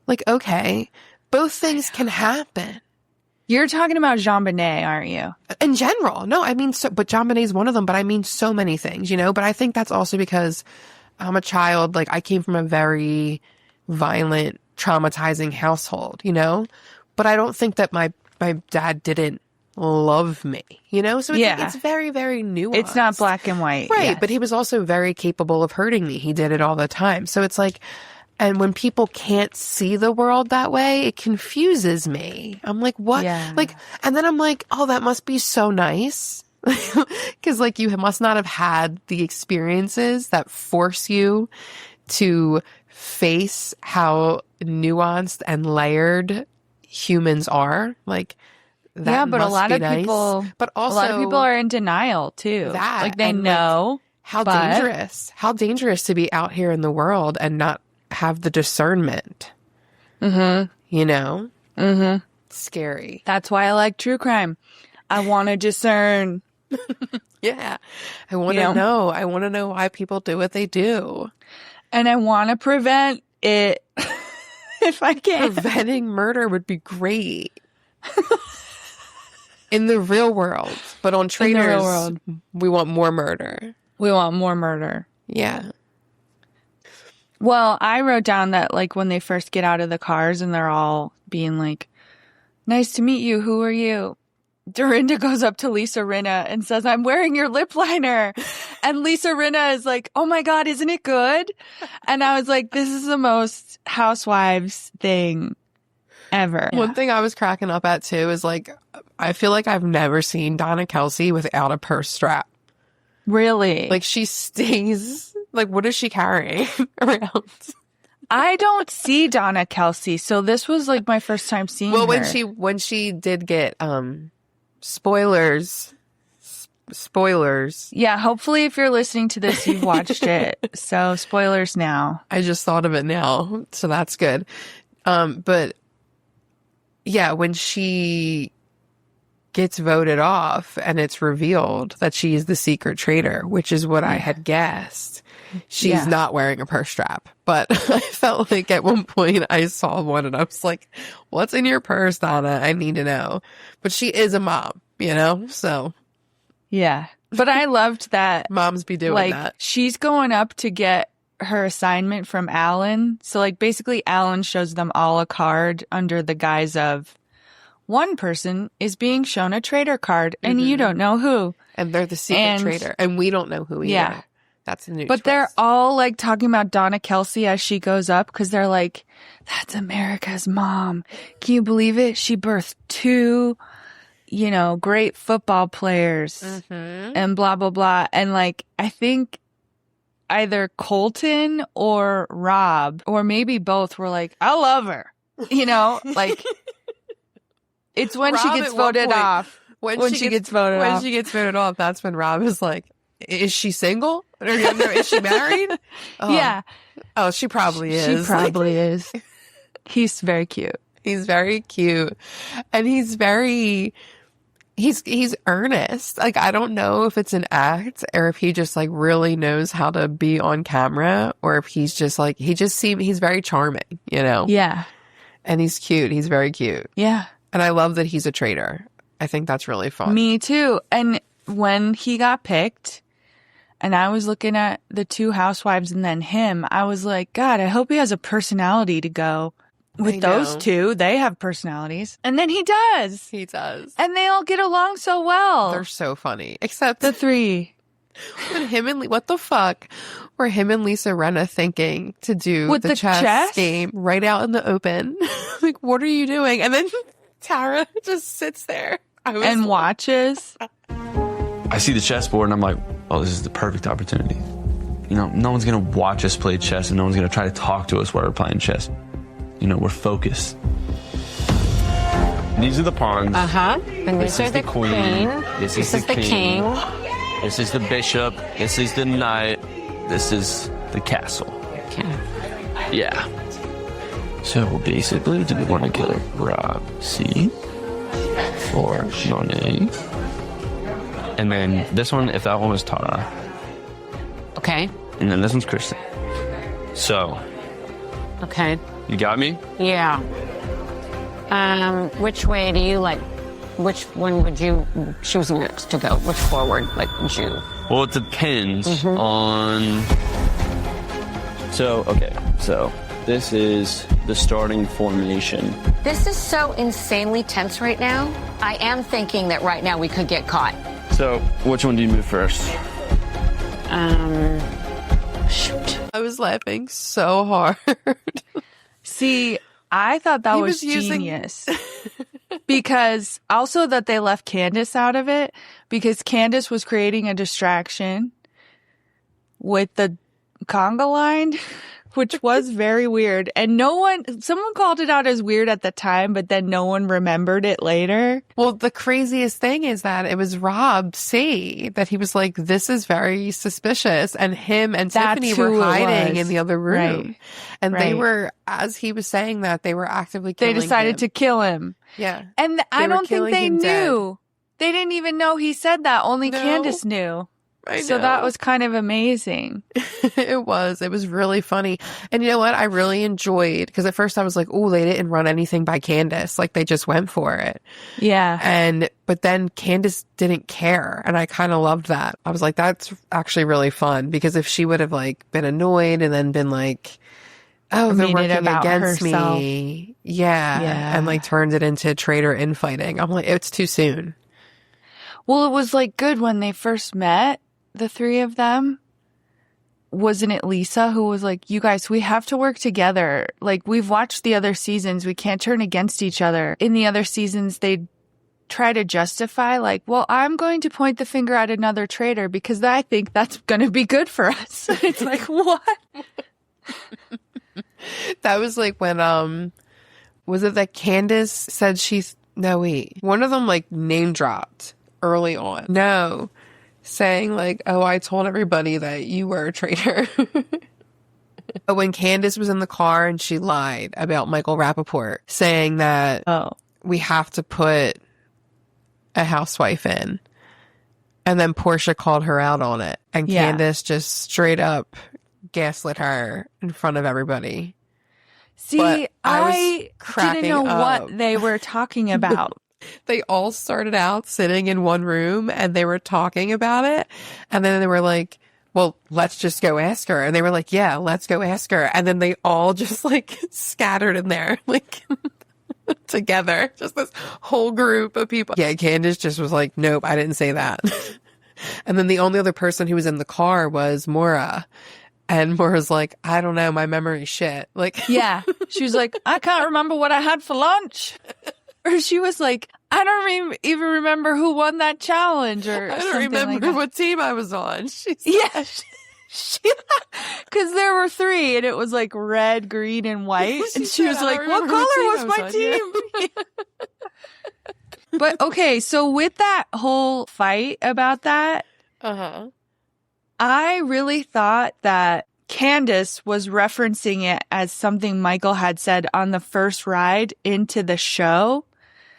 Like, okay, both things can happen. You're talking about JonBenet, aren't you? In general. No, I mean, but JonBenet is one of them, but I mean so many things, you know? But I think that's also because I'm a child. Like, I came from a very violent, traumatizing household, you know? But I don't think that my dad didn't love me, you know? So it's very, very nuanced. It's not black and white. Right. Yes. But he was also very capable of hurting me. He did it all the time. So it's like, and when people can't see the world that way, it confuses me. I'm like, what? Yeah. Like, and then I'm like, oh, that must be so nice. Because, like, you must not have had the experiences that force you to face how nuanced and layered humans are. Like, that but a lot of nice. people, but also, a lot of people are in denial too. That, like, they know how dangerous to be out here in the world and not have the discernment. Mm-hmm. You know? Mm-hmm. Scary. That's why I like true crime. I want to discern. Yeah. I want to know. I want to know why people do what they do. And I want to prevent it if I can. Preventing murder would be great. In the real world. But on Traitors, we want more murder. We want more murder. Yeah. Well, I wrote down that, like, when they first get out of the cars and they're all being like, nice to meet you. Who are you? Dorinda goes up to Lisa Rinna and says, I'm wearing your lip liner. And Lisa Rinna is like, oh my God, isn't it good? And I was like, this is the most Housewives thing ever. One thing I was cracking up at too is, like, I feel like I've never seen Donna Kelce without a purse strap. Really? Like, she stays, like, what is she carrying around? I don't see Donna Kelce, so this was, like, my first time seeing her. Well, when she did get spoilers. Yeah, hopefully if you're listening to this, you've watched it. So spoilers now. I just thought of it now, so that's good. But yeah, when she gets voted off and it's revealed that she's the secret traitor, which is what I had guessed. She's not wearing a purse strap. But I felt like at one point I saw one and I was like, what's in your purse, Donna? I need to know. But she is a mom, you know? So. Yeah. But I loved that. Moms be doing like, that. She's going up to get her assignment from Alan. So, like, basically Alan shows them all a card under the guise of one person is being shown a traitor card and you don't know who. And they're the secret traitor. And we don't know who either. Yeah. That's a new But they're all, like, talking about Donna Kelce as she goes up because they're like, that's America's mom. Can you believe it? She birthed 2, you know, great football players and blah, blah, blah. And, like, I think either Colton or Rob or maybe both were like, I love her. You know, like, it's when Rob she gets voted off. When she gets voted off. When she gets voted off, that's when Rob is like, is she single? Or is she married? Oh. Yeah. Oh, she probably is. She probably is. He's very cute. He's very cute. And he's earnest. Like, I don't know if it's an act or if he just, like, really knows how to be on camera or if he's just like, he's very charming, you know? Yeah. And he's cute. He's very cute. Yeah. And I love that he's a traitor. I think that's really fun. Me too. And when he got picked and I was looking at the 2 housewives and then him, I was like, God, I hope he has a personality to go with those 2. They have personalities. And then he does. He does. And they all get along so well. They're so funny. Except the 3. when him and what the fuck were him and Lisa Rinna thinking to do with the chess game right out in the open? Like, what are you doing? And then Tara just sits there and watches. I see the chessboard and I'm like, oh, this is the perfect opportunity. You know, no one's going to watch us play chess and no one's going to try to talk to us while we're playing chess. You know, we're focused. These are the pawns. And these are the queen. This is the king. This is the bishop. This is the knight. This is the castle. Okay. Yeah. So basically, do we want to kill Rob C or Monet? And then this one, if that one was Tara. Okay. And then this one's Kristen. So. Okay. You got me? Yeah. Which way do you like? Which one would you choose next to go? Which forward, like, would you? Well, it depends on. So, okay. So, this is the starting formation. This is so insanely tense right now. I am thinking that right now we could get caught. So, which one do you move first? Shoot. I was laughing so hard. See, I thought that was genius. Because also that they left Candace out of it, because Candace was creating a distraction with the conga line, which was very weird. And someone called it out as weird at the time, but then no one remembered it later. Well, the craziest thing is that it was Rob C. that he was like, this is very suspicious. And him and Tiffany were hiding in the other room. Right. And they were, as he was saying that, they were actively killing him. They decided to kill him. Yeah. And I don't think they knew. They didn't even know he said that. Only Candace knew. So that was kind of amazing. It was really funny. And you know what? I really enjoyed, because at first I was like, oh, they didn't run anything by Candace. Like, they just went for it. Yeah. But then Candace didn't care. And I kind of loved that. I was like, that's actually really fun, because if she would have like been annoyed and then been like, oh, they're working against me. Yeah. And like turned it into traitor infighting. I'm like, it's too soon. Well, it was like good when they first met. The 3 of them, wasn't it Lisa who was like, you guys, we have to work together. Like, we've watched the other seasons. We can't turn against each other. In the other seasons, they try to justify like, well, I'm going to point the finger at another traitor because I think that's going to be good for us. It's like, what? That was like when, was it that Candace said one of them like name dropped early on. No. Saying like, oh, I told everybody that you were a traitor. But when Candace was in the car and she lied about Michael Rappaport, saying that we have to put a housewife in. And then Portia called her out on it. And Candace just straight up gaslit her in front of everybody. See, I didn't know what they were talking about. They all started out sitting in one room and they were talking about it. And then they were like, well, let's just go ask her. And they were like, yeah, let's go ask her. And then they all just like scattered in there, like together, just this whole group of people. Yeah. Candace just was like, nope, I didn't say that. And then the only other person who was in the car was Maura. And Maura's like, I don't know, my memory's shit. Like, yeah. She was like, I can't remember what I had for lunch. Or she was like, I don't even remember who won that challenge. Or I don't remember like what team I was on. Yeah. Because there were 3 and it was like red, green, and white. And she was like, what color was my team? But okay, so with that whole fight about that, I really thought that Candace was referencing it as something Michael had said on the first ride into the show.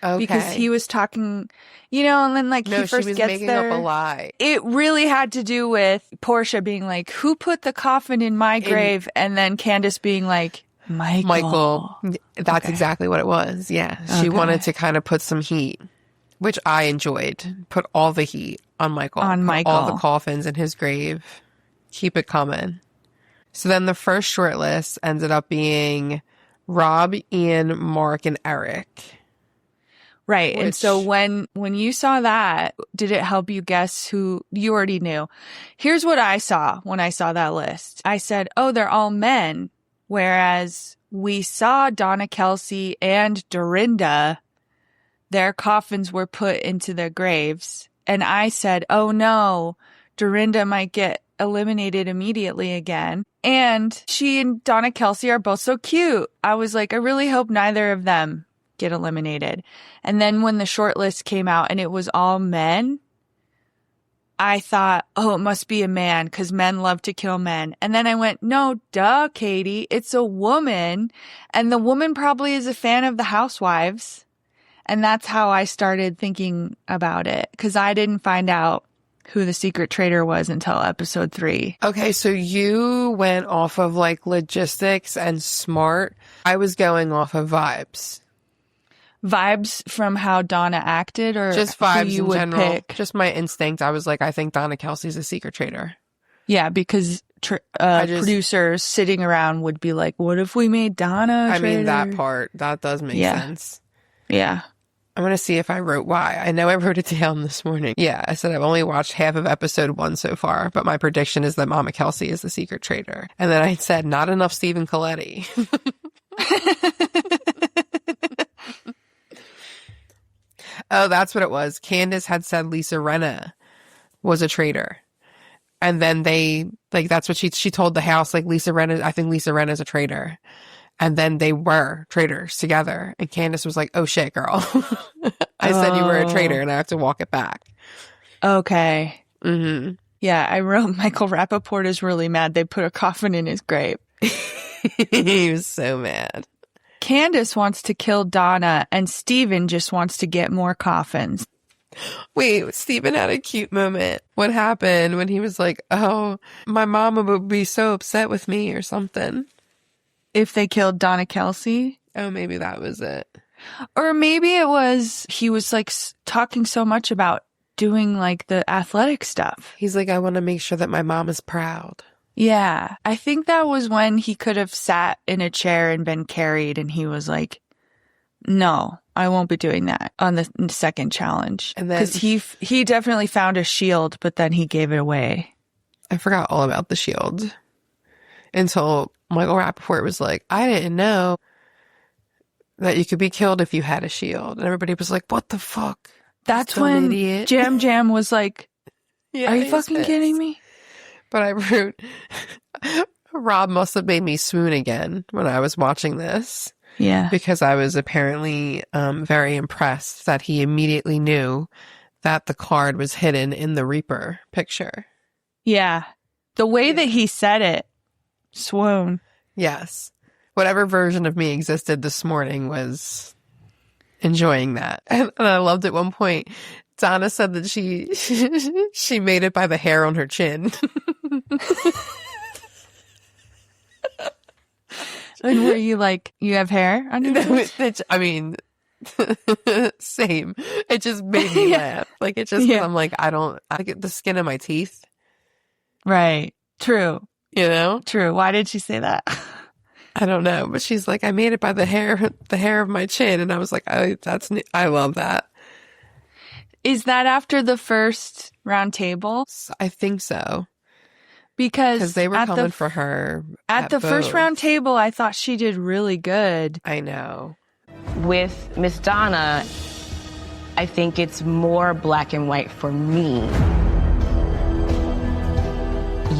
Okay. Because he was talking, you know, and then like he first she was gets making there. Up a lie. It really had to do with Portia being like, who put the coffin in my grave? And then Candace being like, Michael. That's exactly what it was. Yeah. She wanted to kind of put some heat, which I enjoyed. Put all the heat on Michael. Put all the coffins in his grave. Keep it coming. So then the first shortlist ended up being Rob, Ian, Mark, and Eric. Right. And so when you saw that, did it help you guess who you already knew? Here's what I saw when I saw that list. I said, oh, they're all men. Whereas we saw Donna, Kelce, and Dorinda, their coffins were put into their graves. And I said, oh no, Dorinda might get eliminated immediately again. And she and Donna Kelce are both so cute. I was like, I really hope neither of them get eliminated. And then when the short list came out and it was all men, I thought, oh, it must be a man because men love to kill men. And then I went, no, duh, Katie, it's a woman. And the woman probably is a fan of the Housewives. And that's how I started thinking about it because I didn't find out who the secret traitor was until episode 3. Okay, so you went off of like logistics and smart. I was going off of vibes. Vibes from how Donna acted, or just vibes who you in would general? pick? Just my instinct. I was like, I think Donna Kelce's a secret traitor. Yeah, because producers sitting around would be like, what if we made Donna a traitor? I mean, that part, that does make sense. Yeah. I'm going to see if I wrote why. I know I wrote it down this morning. Yeah, I said I've only watched half of episode 1 so far, but my prediction is that Mama Kelce is the secret traitor. And then I said, not enough Stephen Colletti. Oh, that's what it was. Candace had said Lisa Rinna was a traitor. And then they, like, that's what she told the house, like, Lisa Rinna, I think Lisa Rinna is a traitor. And then they were traitors together. And Candace was like, oh shit, girl. I said you were a traitor and I have to walk it back. Okay. Mm-hmm. Yeah, I wrote Michael Rappaport is really mad they put a coffin in his grave. He was so mad. Candace wants to kill Donna and Steven just wants to get more coffins. Wait, Steven had a cute moment. What happened when he was like, oh, my mama would be so upset with me or something. If they killed Donna Kelce? Oh, maybe that was it. Or maybe it was, he was like talking so much about doing like the athletic stuff. He's like, I want to make sure that my mom is proud. Yeah. I think that was when he could have sat in a chair and been carried and he was like, no, I won't be doing that on the second challenge. And then, because he definitely found a shield, but then he gave it away. I forgot all about the shield until Michael Rappaport was like, I didn't know that you could be killed if you had a shield. And everybody was like, what the fuck? That's when Jam Jam was like, are you fucking kidding me? But I wrote, Rob must have made me swoon again when I was watching this. Yeah. Because I was apparently very impressed that he immediately knew that the card was hidden in the Reaper picture. Yeah. The way that he said it, swoon. Yes. Whatever version of me existed this morning was enjoying that. And I loved at one point, Donna said that she made it by the hair on her chin. And were you like, you have hair on your chin? I mean, same. It just made me laugh. Like, it just, I'm like, I get the skin of my teeth. Right. True. You know? True. Why did she say that? I don't know. But she's like, I made it by the hair of my chin. And I was like, I love that. Is that after the first round table? I think so. Because they were coming for her. At the first round table, I thought she did really good. I know. With Miss Donna, I think it's more black and white for me.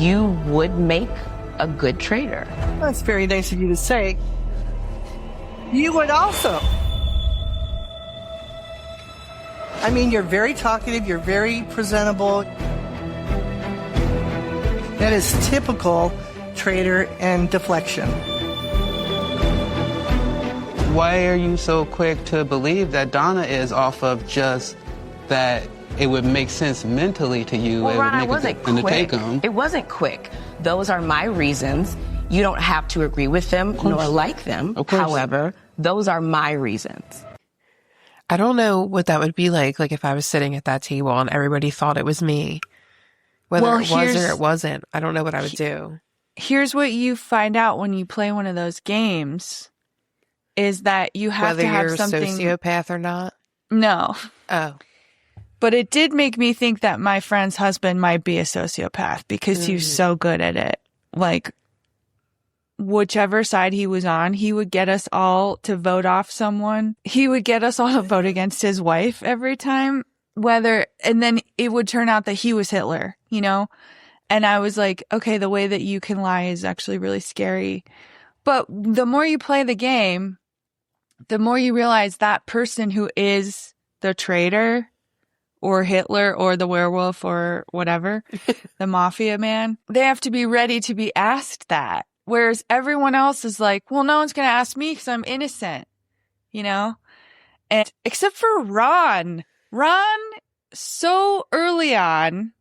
You would make a good traitor. That's very nice of you to say. You would also. I mean, you're very talkative, you're very presentable. That is typical traitor and deflection. Why are you so quick to believe that Donna is off of just that it would make sense mentally to you? Well, it Ron, would make it wasn't quick. It wasn't quick. Those are my reasons. You don't have to agree with them nor like them. However, those are my reasons. I don't know what that would be like if I was sitting at that table and everybody thought it was me. Whether it was or it wasn't, I don't know what I would do. Here's what you find out when you play one of those games is that you have Whether to have you're something... a sociopath or not? No. Oh. But it did make me think that my friend's husband might be a sociopath because he was so good at it. Like, whichever side he was on, he would get us all to vote off someone. He would get us all to vote against his wife every time, and then it would turn out that he was Hitler, you know? And I was like, okay, the way that you can lie is actually really scary. But the more you play the game, the more you realize that person who is the traitor or Hitler or the werewolf or whatever, the mafia man, they have to be ready to be asked that. Whereas everyone else is like, well, no one's going to ask me because I'm innocent, you know? And except for Ron. Ron, so early on.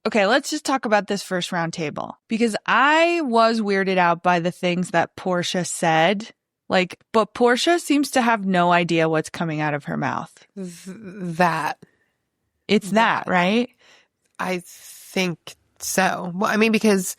Okay, let's just talk about this first round table because I was weirded out by the things that Portia said. But Portia seems to have no idea what's coming out of her mouth. It's that, right? I think so. Well, I mean, because,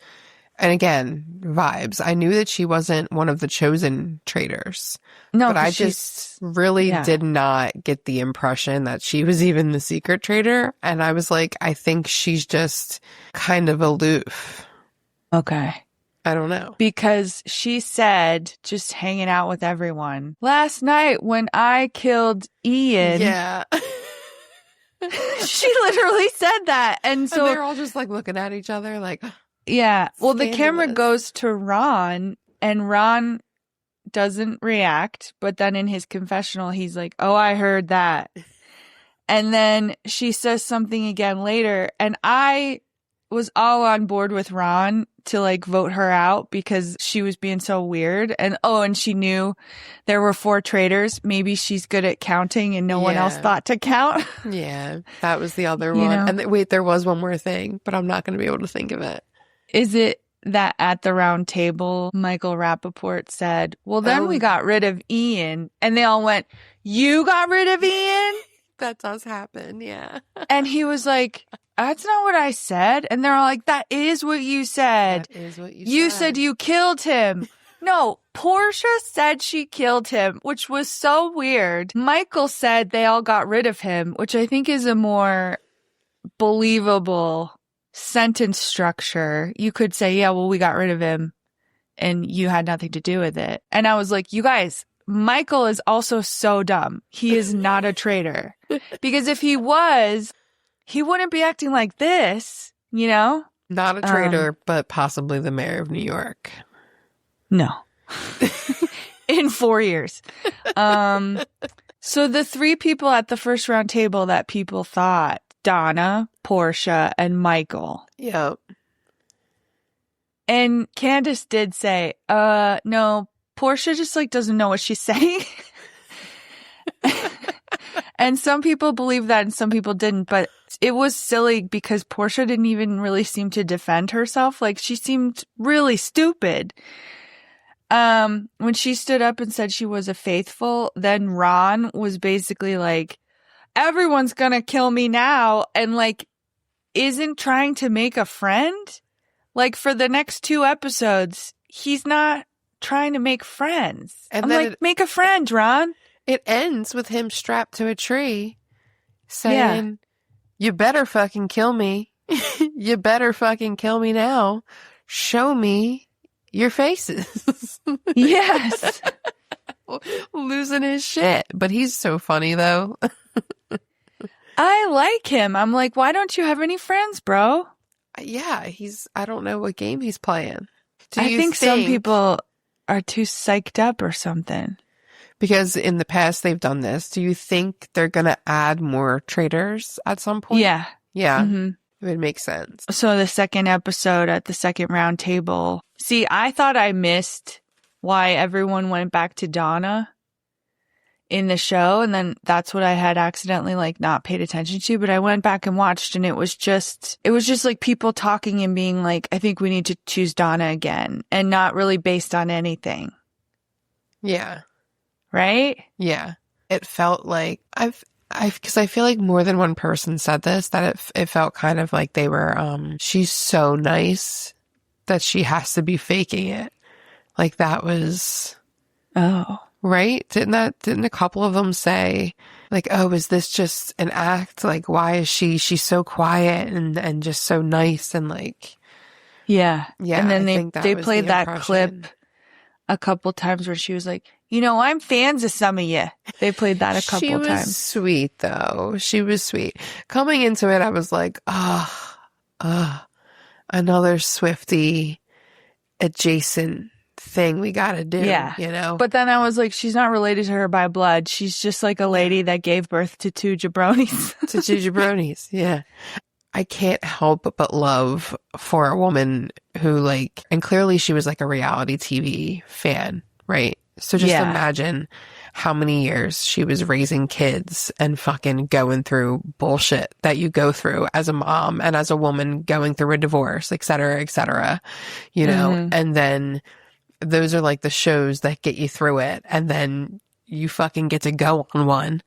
and again, vibes. I knew that she wasn't one of the chosen traitors. No, but I just really did not get the impression that she was even the secret traitor. And I was like, I think she's just kind of aloof. Okay. I don't know. Because she said, just hanging out with everyone, last night when I killed Ian. Yeah. She literally said that. And so they're all just looking at each other yeah. Well, the camera scandalous. goes to Ron and Ron doesn't react. But then in his confessional, he's like, oh, I heard that. And then she says something again later. And I was all on board with Ron to vote her out because she was being so weird. And she knew there were 4 traitors. Maybe she's good at counting and no one else thought to count. Yeah, that was the other one. know? And wait, there was one more thing, but I'm not going to be able to think of it. Is it that at the round table, Michael Rappaport said, well, then we got rid of Ian. And they all went, you got rid of Ian? That does happen, yeah. And he was like, that's not what I said. And they're all like, that is what you said. That is what you said you killed him. No, Portia said she killed him, which was so weird. Michael said they all got rid of him, which I think is a more believable sentence structure. You could say, yeah, well, we got rid of him and you had nothing to do with it. And I was like, you guys, Michael is also so dumb. He is not a traitor. Because if he was, he wouldn't be acting like this, you know? Not a traitor, but possibly the mayor of New York. No. In 4 years. So the 3 people at the first round table that people thought, Donna, Portia, and Michael. Yep. And Candace did say, no, Portia just doesn't know what she's saying. And some people believe that and some people didn't, but it was silly because Portia didn't even really seem to defend herself. She seemed really stupid. When she stood up and said she was a faithful, then Ron was basically like, everyone's gonna kill me now, and isn't trying to make a friend. For the next 2 episodes, he's not trying to make friends. And I'm make a friend, Ron. It ends with him strapped to a tree saying, you better fucking kill me. You better fucking kill me now. Show me your faces. Yes. Losing his shit. But he's so funny, though. I like him. I'm like, why don't you have any friends, bro? Yeah, I don't know what game he's playing. I think some people are too psyched up or something. Because in the past they've done this. Do you think they're going to add more traitors at some point? Yeah. Yeah. Mm-hmm. It would make sense. So the second episode at the second round table. See, I thought I missed why everyone went back to Donna in the show. And then that's what I had accidentally like not paid attention to. But I went back and watched, and it was just like people talking and being like, I think we need to choose Donna again, and not really based on anything. Yeah. Right? Yeah. It felt like because I feel like more than one person said this, that it felt kind of like they were, she's so nice that she has to be faking it. Like that was, right? Didn't a couple of them say like, oh, is this just an act? Like, why is she's so quiet and just so nice and like, yeah. And then they was played the that impression. clip a couple times where she was like, I'm fans of some of you. They played that a couple times. She was sweet though. She was sweet. Coming into it, I was like, another Swiftie adjacent thing we gotta do. Yeah. But then I was like, she's not related to her by blood. She's just like a lady that gave birth to two jabronis. Yeah. I can't help but love for a woman who like, and clearly she was like a reality TV fan, right? So just imagine how many years she was raising kids and fucking going through bullshit that you go through as a mom and as a woman going through a divorce, et cetera, and then those are like the shows that get you through it. And then you fucking get to go on one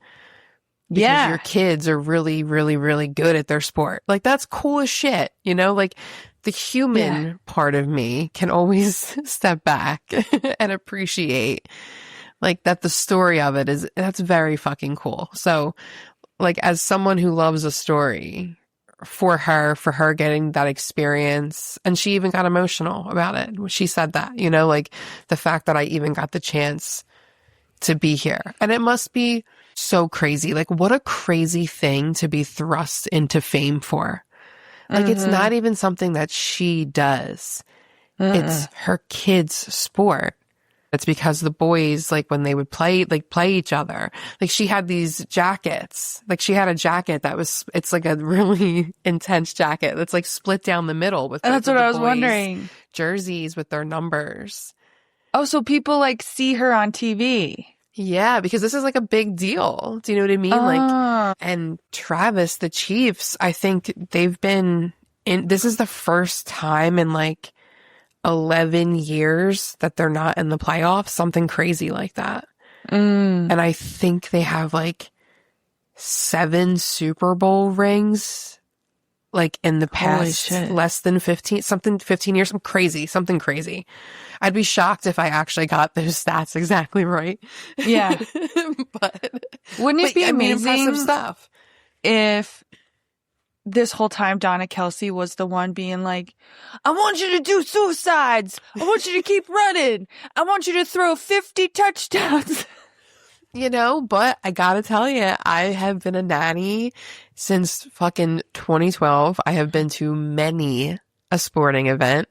because your kids are really, really, really good at their sport. Like that's cool as shit, like the human part of me can always step back and appreciate like that the story of it that's very fucking cool. So like as someone who loves a story for her getting that experience, and she even got emotional about it. She said that, like the fact that I even got the chance to be here. And it must be so crazy. Like what a crazy thing to be thrust into fame for. Like it's not even something that she does. It's her kids' sport. It's because the boys, like when they would play each other, like she had these jackets, like she had a jacket it's like a really intense jacket that's like split down the middle with that's what I was wondering. Jerseys with their numbers. Oh, so people like see her on TV. Yeah, because this is like a big deal. Do you know what I mean? Like, and Travis, the Chiefs, I think they've been this is the first time in like 11 years that they're not in the playoffs, something crazy like that. And I think they have like 7 Super Bowl rings, like in the past less than 15 years, something crazy. I'd be shocked if I actually got those stats exactly right. Yeah. but wouldn't it be amazing impressive stuff if this whole time Donna Kelce was the one being like, I want you to do suicides. I want you to keep running. I want you to throw 50 touchdowns. But I gotta tell you, I have been a nanny since fucking 2012. I have been to many a sporting event,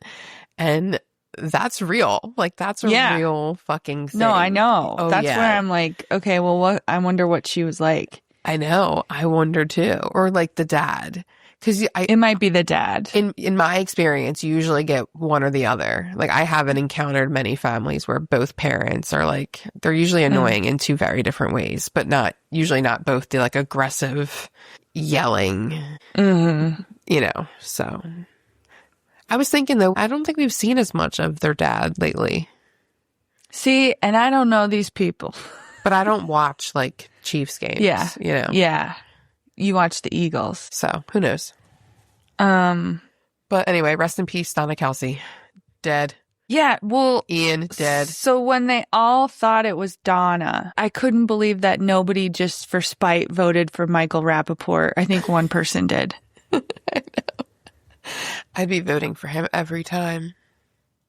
and that's real. Like that's a real fucking thing. No, I know. Oh, that's where I'm like, okay, well, I wonder what she was like. I know. I wonder too. Or like the dad. Because it might be the dad. In my experience, you usually get one or the other. Like I haven't encountered many families where both parents are like, they're usually annoying in 2 very different ways, but usually not both do like aggressive yelling, so. I was thinking though, I don't think we've seen as much of their dad lately. See, and I don't know these people. But I don't watch like Chiefs games. Yeah. Yeah. You watch the Eagles. So who knows? But anyway, rest in peace, Donna Kelce. Dead. Yeah, well, Ian dead. So when they all thought it was Donna, I couldn't believe that nobody just for spite voted for Michael Rappaport. I think one person did. I know. I'd be voting for him every time.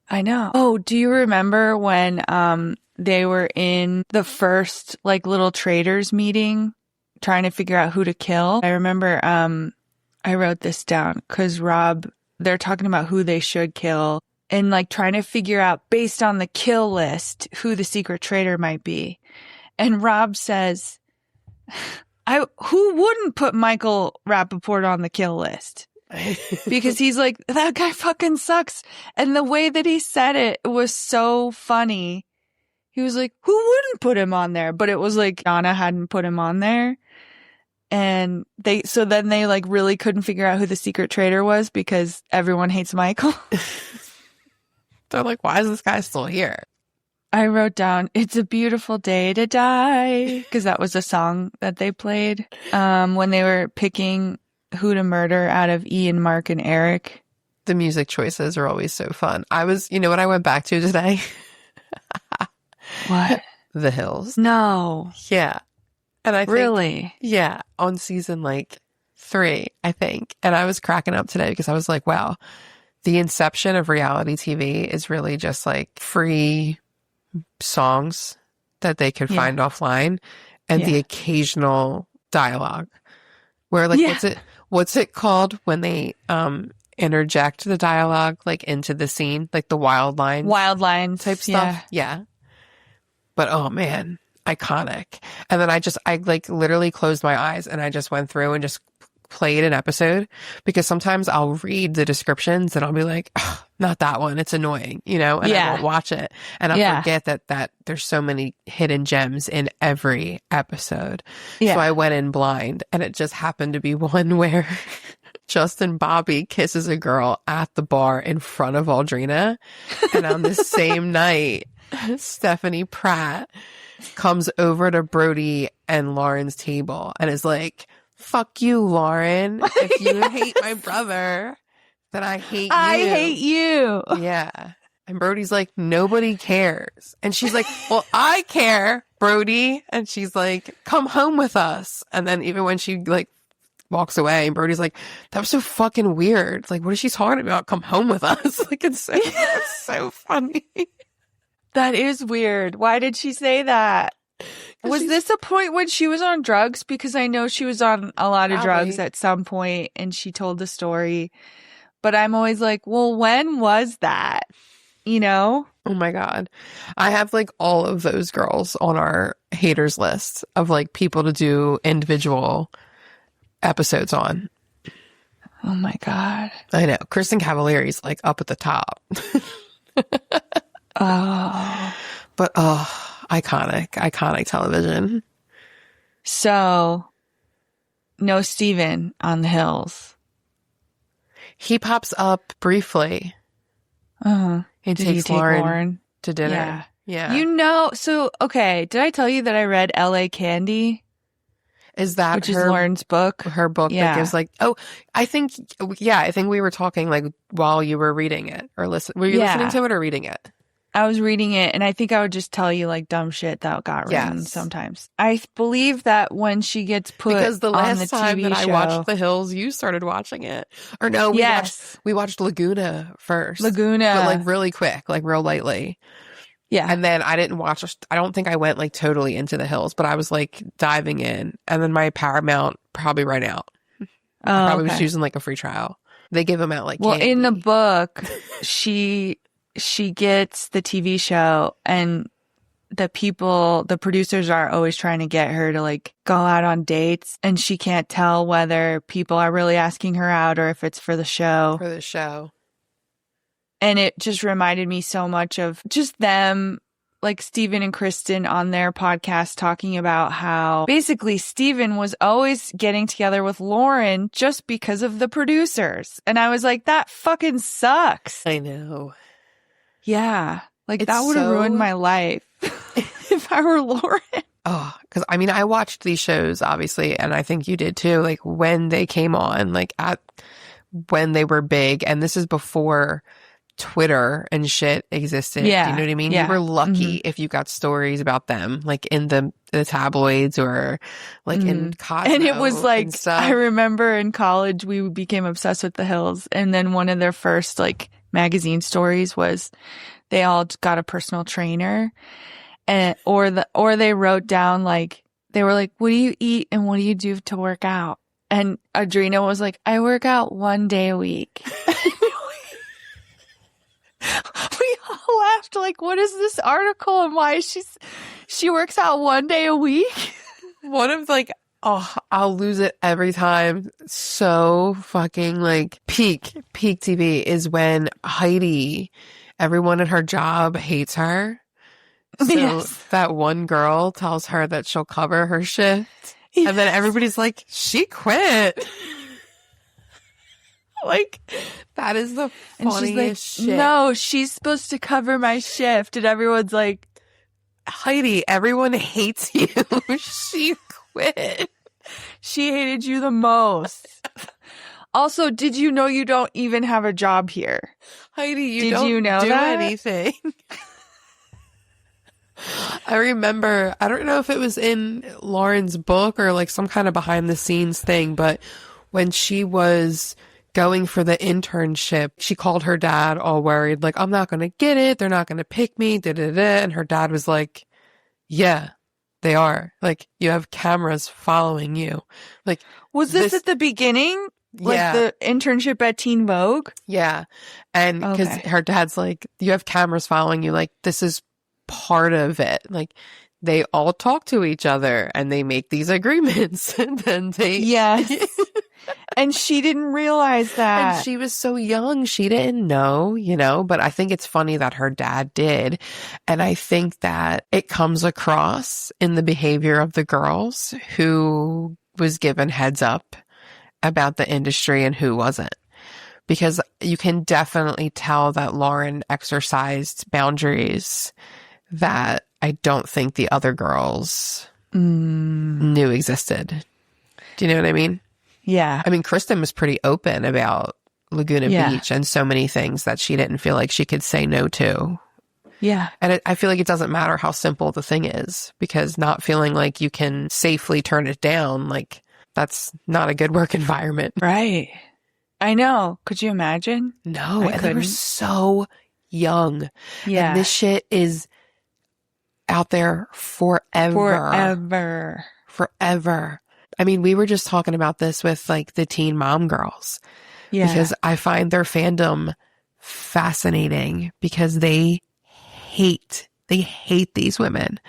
I know. Oh, do you remember when they were in the first like little traders meeting trying to figure out who to kill? I remember I wrote this down because they're talking about who they should kill and like trying to figure out based on the kill list who the secret traitor might be. And Rob says, who wouldn't put Michael Rappaport on the kill list? Because he's like, that guy fucking sucks. And the way that he said it was so funny. He was like, who wouldn't put him on there? But it was like Donna hadn't put him on there. And then they like really couldn't figure out who the secret traitor was because everyone hates Michael. They're like, why is this guy still here? I wrote down, it's a beautiful day to die, because that was a song that they played when they were picking who to murder out of Ian, Mark, and Eric. The music choices are always so fun. You know what I went back to today? What? The Hills. No. Yeah. And I think, really? Yeah. On season like 3, I think. And I was cracking up today because I was like, wow, the inception of reality TV is really just like free songs that they could find offline and the occasional dialogue where like what's it called when they interject the dialogue like into the scene, like the wild lines type stuff. Yeah. But oh man, iconic. And then I like literally closed my eyes and I just went through and just played an episode, because sometimes I'll read the descriptions and I'll be like, oh, not that one, it's annoying, and I won't watch it, and I'll forget that there's so many hidden gems in every episode. So I went in blind, and it just happened to be one where Justin Bobby kisses a girl at the bar in front of Audrina, and on the same night Stephanie Pratt comes over to Brody and Lauren's table and is like, fuck you, Lauren. If you hate my brother, then I hate you. I hate you. Yeah. And Brody's like, nobody cares. And she's like, well, I care, Brody. And she's like, come home with us. And then even when she like walks away, and Brody's like, that was so fucking weird. Like, what is she talking about? Come home with us. Like, it's so funny. That is weird. Why did she say that? Was this a point when she was on drugs? Because I know she was on a lot of drugs at some point and she told the story. But I'm always like, well, when was that? Oh my God. I have like all of those girls on our haters list of like people to do individual episodes on. Oh my God. I know. Kristen Cavallari's like up at the top. But iconic television. So, no Steven on the Hills. He pops up briefly. He takes Lauren to dinner. Yeah. So, okay, did I tell you that I read L.A. Candy? Is that which is Lauren's book? Her book that gives like, I think we were talking like while you were reading it or listening. Were you listening to it or reading it? I was reading it, and I think I would just tell you like dumb shit that got written sometimes. I believe that when she gets put because the last on the time TV that show, I watched The Hills, you started watching it, or no? We watched Laguna first. But like really quick, like real lightly. Yeah, and then I didn't watch. I don't think I went like totally into The Hills, but I was like diving in, and then my Paramount probably ran out. I probably was using like a free trial. They give them out like candy. In the book, she gets the TV show, and the producers are always trying to get her to like go out on dates, and she can't tell whether people are really asking her out or if it's for the show. And it just reminded me so much of just them, like Steven and Kristen on their podcast talking about how basically Steven was always getting together with Lauren just because of the producers. And I was like, that fucking sucks. I know. Yeah. Like that would have ruined my life if I were Lauren. Oh, because I mean, I watched these shows obviously, and I think you did too, like when they came on, like when they were big, and this is before Twitter and shit existed. Yeah. You know what I mean? Yeah. You were lucky if you got stories about them, like in the tabloids or like in Cosmo. And it was like, I remember in college, we became obsessed with The Hills. And then one of their first like magazine stories was they all got a personal trainer, or they wrote down like, they were like, what do you eat and what do you do to work out? And Audrina was like, I work out 1 day a week. We all laughed like, what is this article and why is she works out 1 day a week? One of like, I'll lose it every time. So fucking like peak TV is when Heidi, everyone at her job hates her So that one girl tells her that she'll cover her shift. Yes. And then everybody's like, she quit. Like, that is the funniest shit. No, she's supposed to cover my shift. And everyone's like, Heidi, everyone hates you. She quit. She hated you the most. Also, did you know you don't even have a job here? Heidi, you did don't you know do that? anything. I remember, I don't know if it was in Lauren's book or like some kind of behind the scenes thing, but when she was going for the internship, she called her dad all worried, like, I'm not going to get it. They're not going to pick me. And her dad was like, yeah, they are. Like, you have cameras following you. Like, was this at the beginning? Like the internship at Teen Vogue? Yeah. And because her dad's like, you have cameras following you. Like, this is part of it. Like, they all talk to each other and they make these agreements. And then they. Yes. And she didn't realize that. And she was so young. She didn't know, you know, but I think it's funny that her dad did. And I think that it comes across in the behavior of the girls who was given heads up about the industry and who wasn't. Because you can definitely tell that Lauren exercised boundaries that I don't think the other girls knew existed. Do you know what I mean? Yeah. I mean, Kristen was pretty open about Laguna Beach and so many things that she didn't feel like she could say no to. Yeah. And I feel like it doesn't matter how simple the thing is, because not feeling like you can safely turn it down, like, that's not a good work environment. Right. I know. Could you imagine? No. And they were so young. Yeah. And this shit is out there forever. Forever. I mean, we were just talking about this with like the Teen Mom girls. Yeah. Because I find their fandom fascinating because they hate these women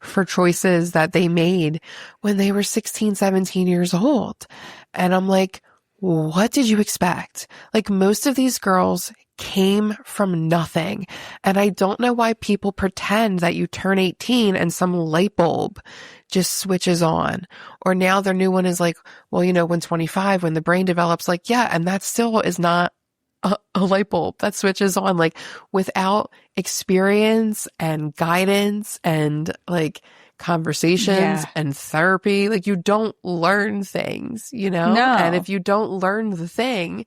for choices that they made when they were 16, 17 years old. And I'm like, what did you expect? Like, most of these girls came from nothing. And I don't know why people pretend that you turn 18 and some light bulb just switches on. Or now their new one is like, well, you know, when 25, when the brain develops, like, yeah, and that still is not a light bulb that switches on. Like, without experience and guidance and like conversations and therapy, like, you don't learn things, you know? No. And if you don't learn the thing,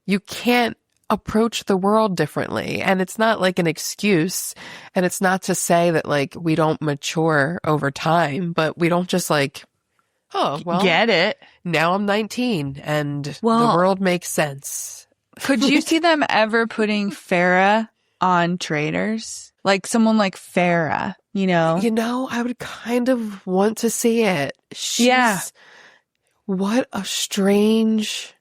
you can't approach the world differently. And it's not like an excuse. And it's not to say that like we don't mature over time, but we don't just like, oh, well, get it. Now I'm 19 and the world makes sense. Could you see them ever putting Farrah on Tr8rs? Like someone like Farrah, you know? You know, I would kind of want to see it. What a strange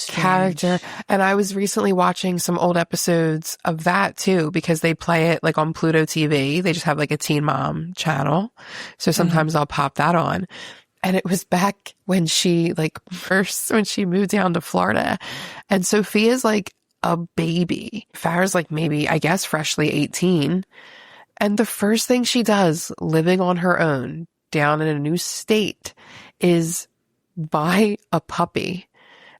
character. And I was recently watching some old episodes of that too, because they play it like on Pluto TV. They just have like a Teen Mom channel. So sometimes I'll pop that on. And it was back when she when she moved down to Florida. And Sophia's like a baby. Farrah's like maybe, I guess, freshly 18. And the first thing she does living on her own down in a new state is buy a puppy.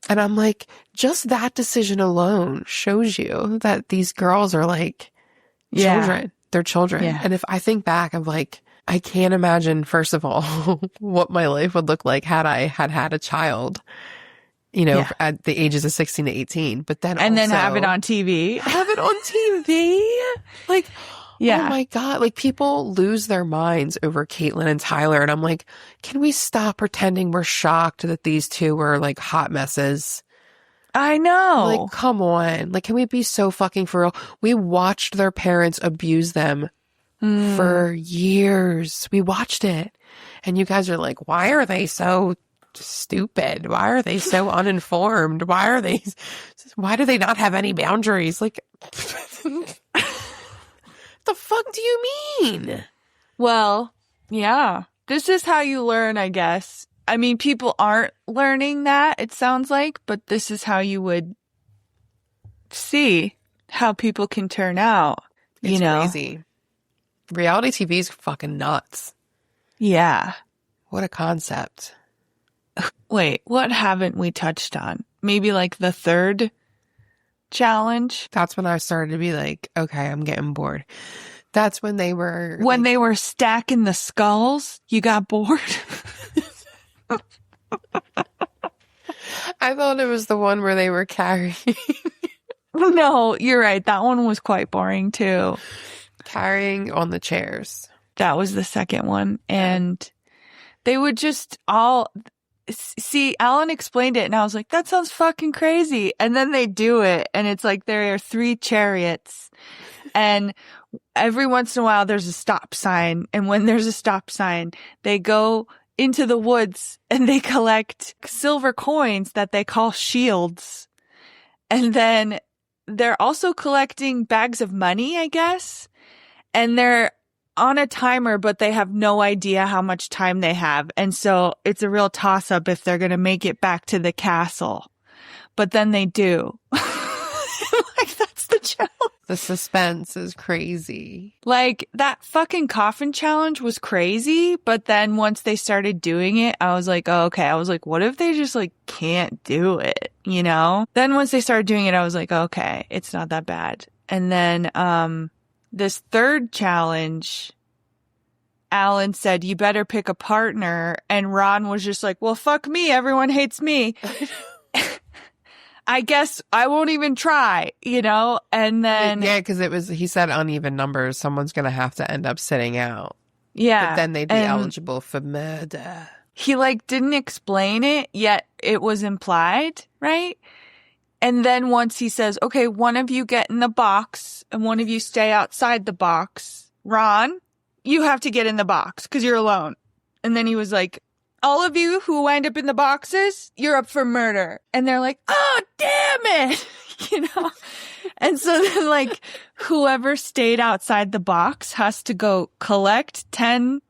And I'm like, just that decision alone shows you that these girls are like children. They're children. Yeah. And if I think back, I'm like, I can't imagine, first of all, what my life would look like had I had a child, you know, at the ages of 16 to 18. But then then have it on TV. Have it on TV. Like, oh my God. Like, people lose their minds over Caitlyn and Tyler. And I'm like, can we stop pretending we're shocked that these two were like hot messes? I know. Like, come on. Like, can we be so fucking for real? We watched their parents abuse them for years. We watched it. And you guys are like, why are they so stupid? Why are they so uninformed? Why do they not have any boundaries? Like, the fuck do you mean? Well, yeah. This is how you learn, I guess. I mean, people aren't learning that, it sounds like, but this is how you would see how people can turn out, you know? Crazy. Reality TV is fucking nuts. Yeah. What a concept. Wait, what haven't we touched on? Maybe like the third challenge? That's when I started to be like, okay, I'm getting bored. That's when they were... When they were stacking the skulls, you got bored? I thought it was the one where they were carrying... No, you're right. That one was quite boring too. Carrying on the chairs. That was the second one. And they would just all... See, Alan explained it and I was like, that sounds fucking crazy. And then they do it and it's like there are 3 chariots and every once in a while there's a stop sign. And when there's a stop sign, they go into the woods and they collect silver coins that they call shields. And then they're also collecting bags of money, I guess. And they're on a timer, but they have no idea how much time they have. And so it's a real toss up if they're going to make it back to the castle. But then they do. Like, that's the challenge. The suspense is crazy. Like, that fucking coffin challenge was crazy. But then once they started doing it, I was like, oh, okay. I was like, what if they just like can't do it? You know? Then once they started doing it, I was like, okay, it's not that bad. And then, this third challenge, Alan said, you better pick a partner. And Ron was just like, well, fuck me. Everyone hates me. I guess I won't even try, you know? And then... Yeah, because he said uneven numbers. Someone's going to have to end up sitting out. Yeah. But then they'd be eligible for murder. He like didn't explain it, yet it was implied, right? And then once he says, okay, one of you get in the box and one of you stay outside the box. Ron, you have to get in the box because you're alone. And then he was like, all of you who wind up in the boxes, you're up for murder. And they're like, oh, damn it. You know? And so then like whoever stayed outside the box has to go collect 10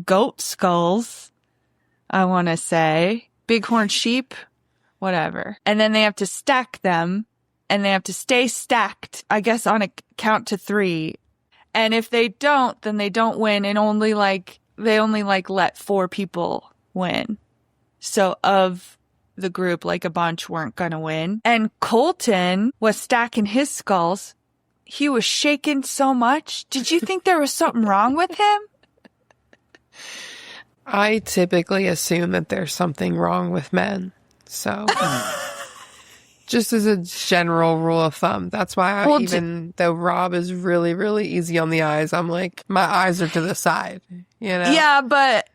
goat skulls, I want to say. Bighorn sheep. Whatever. And then they have to stack them and they have to stay stacked, I guess, on a count to 3. And if they don't, then they don't win. And they only let 4 people win. So of the group, like a bunch weren't going to win. And Colton was stacking his skulls. He was shaking so much. Did you think there was something wrong with him? I typically assume that there's something wrong with men. So, just as a general rule of thumb, that's why even though Rob is really, really easy on the eyes, I'm like, my eyes are to the side, you know?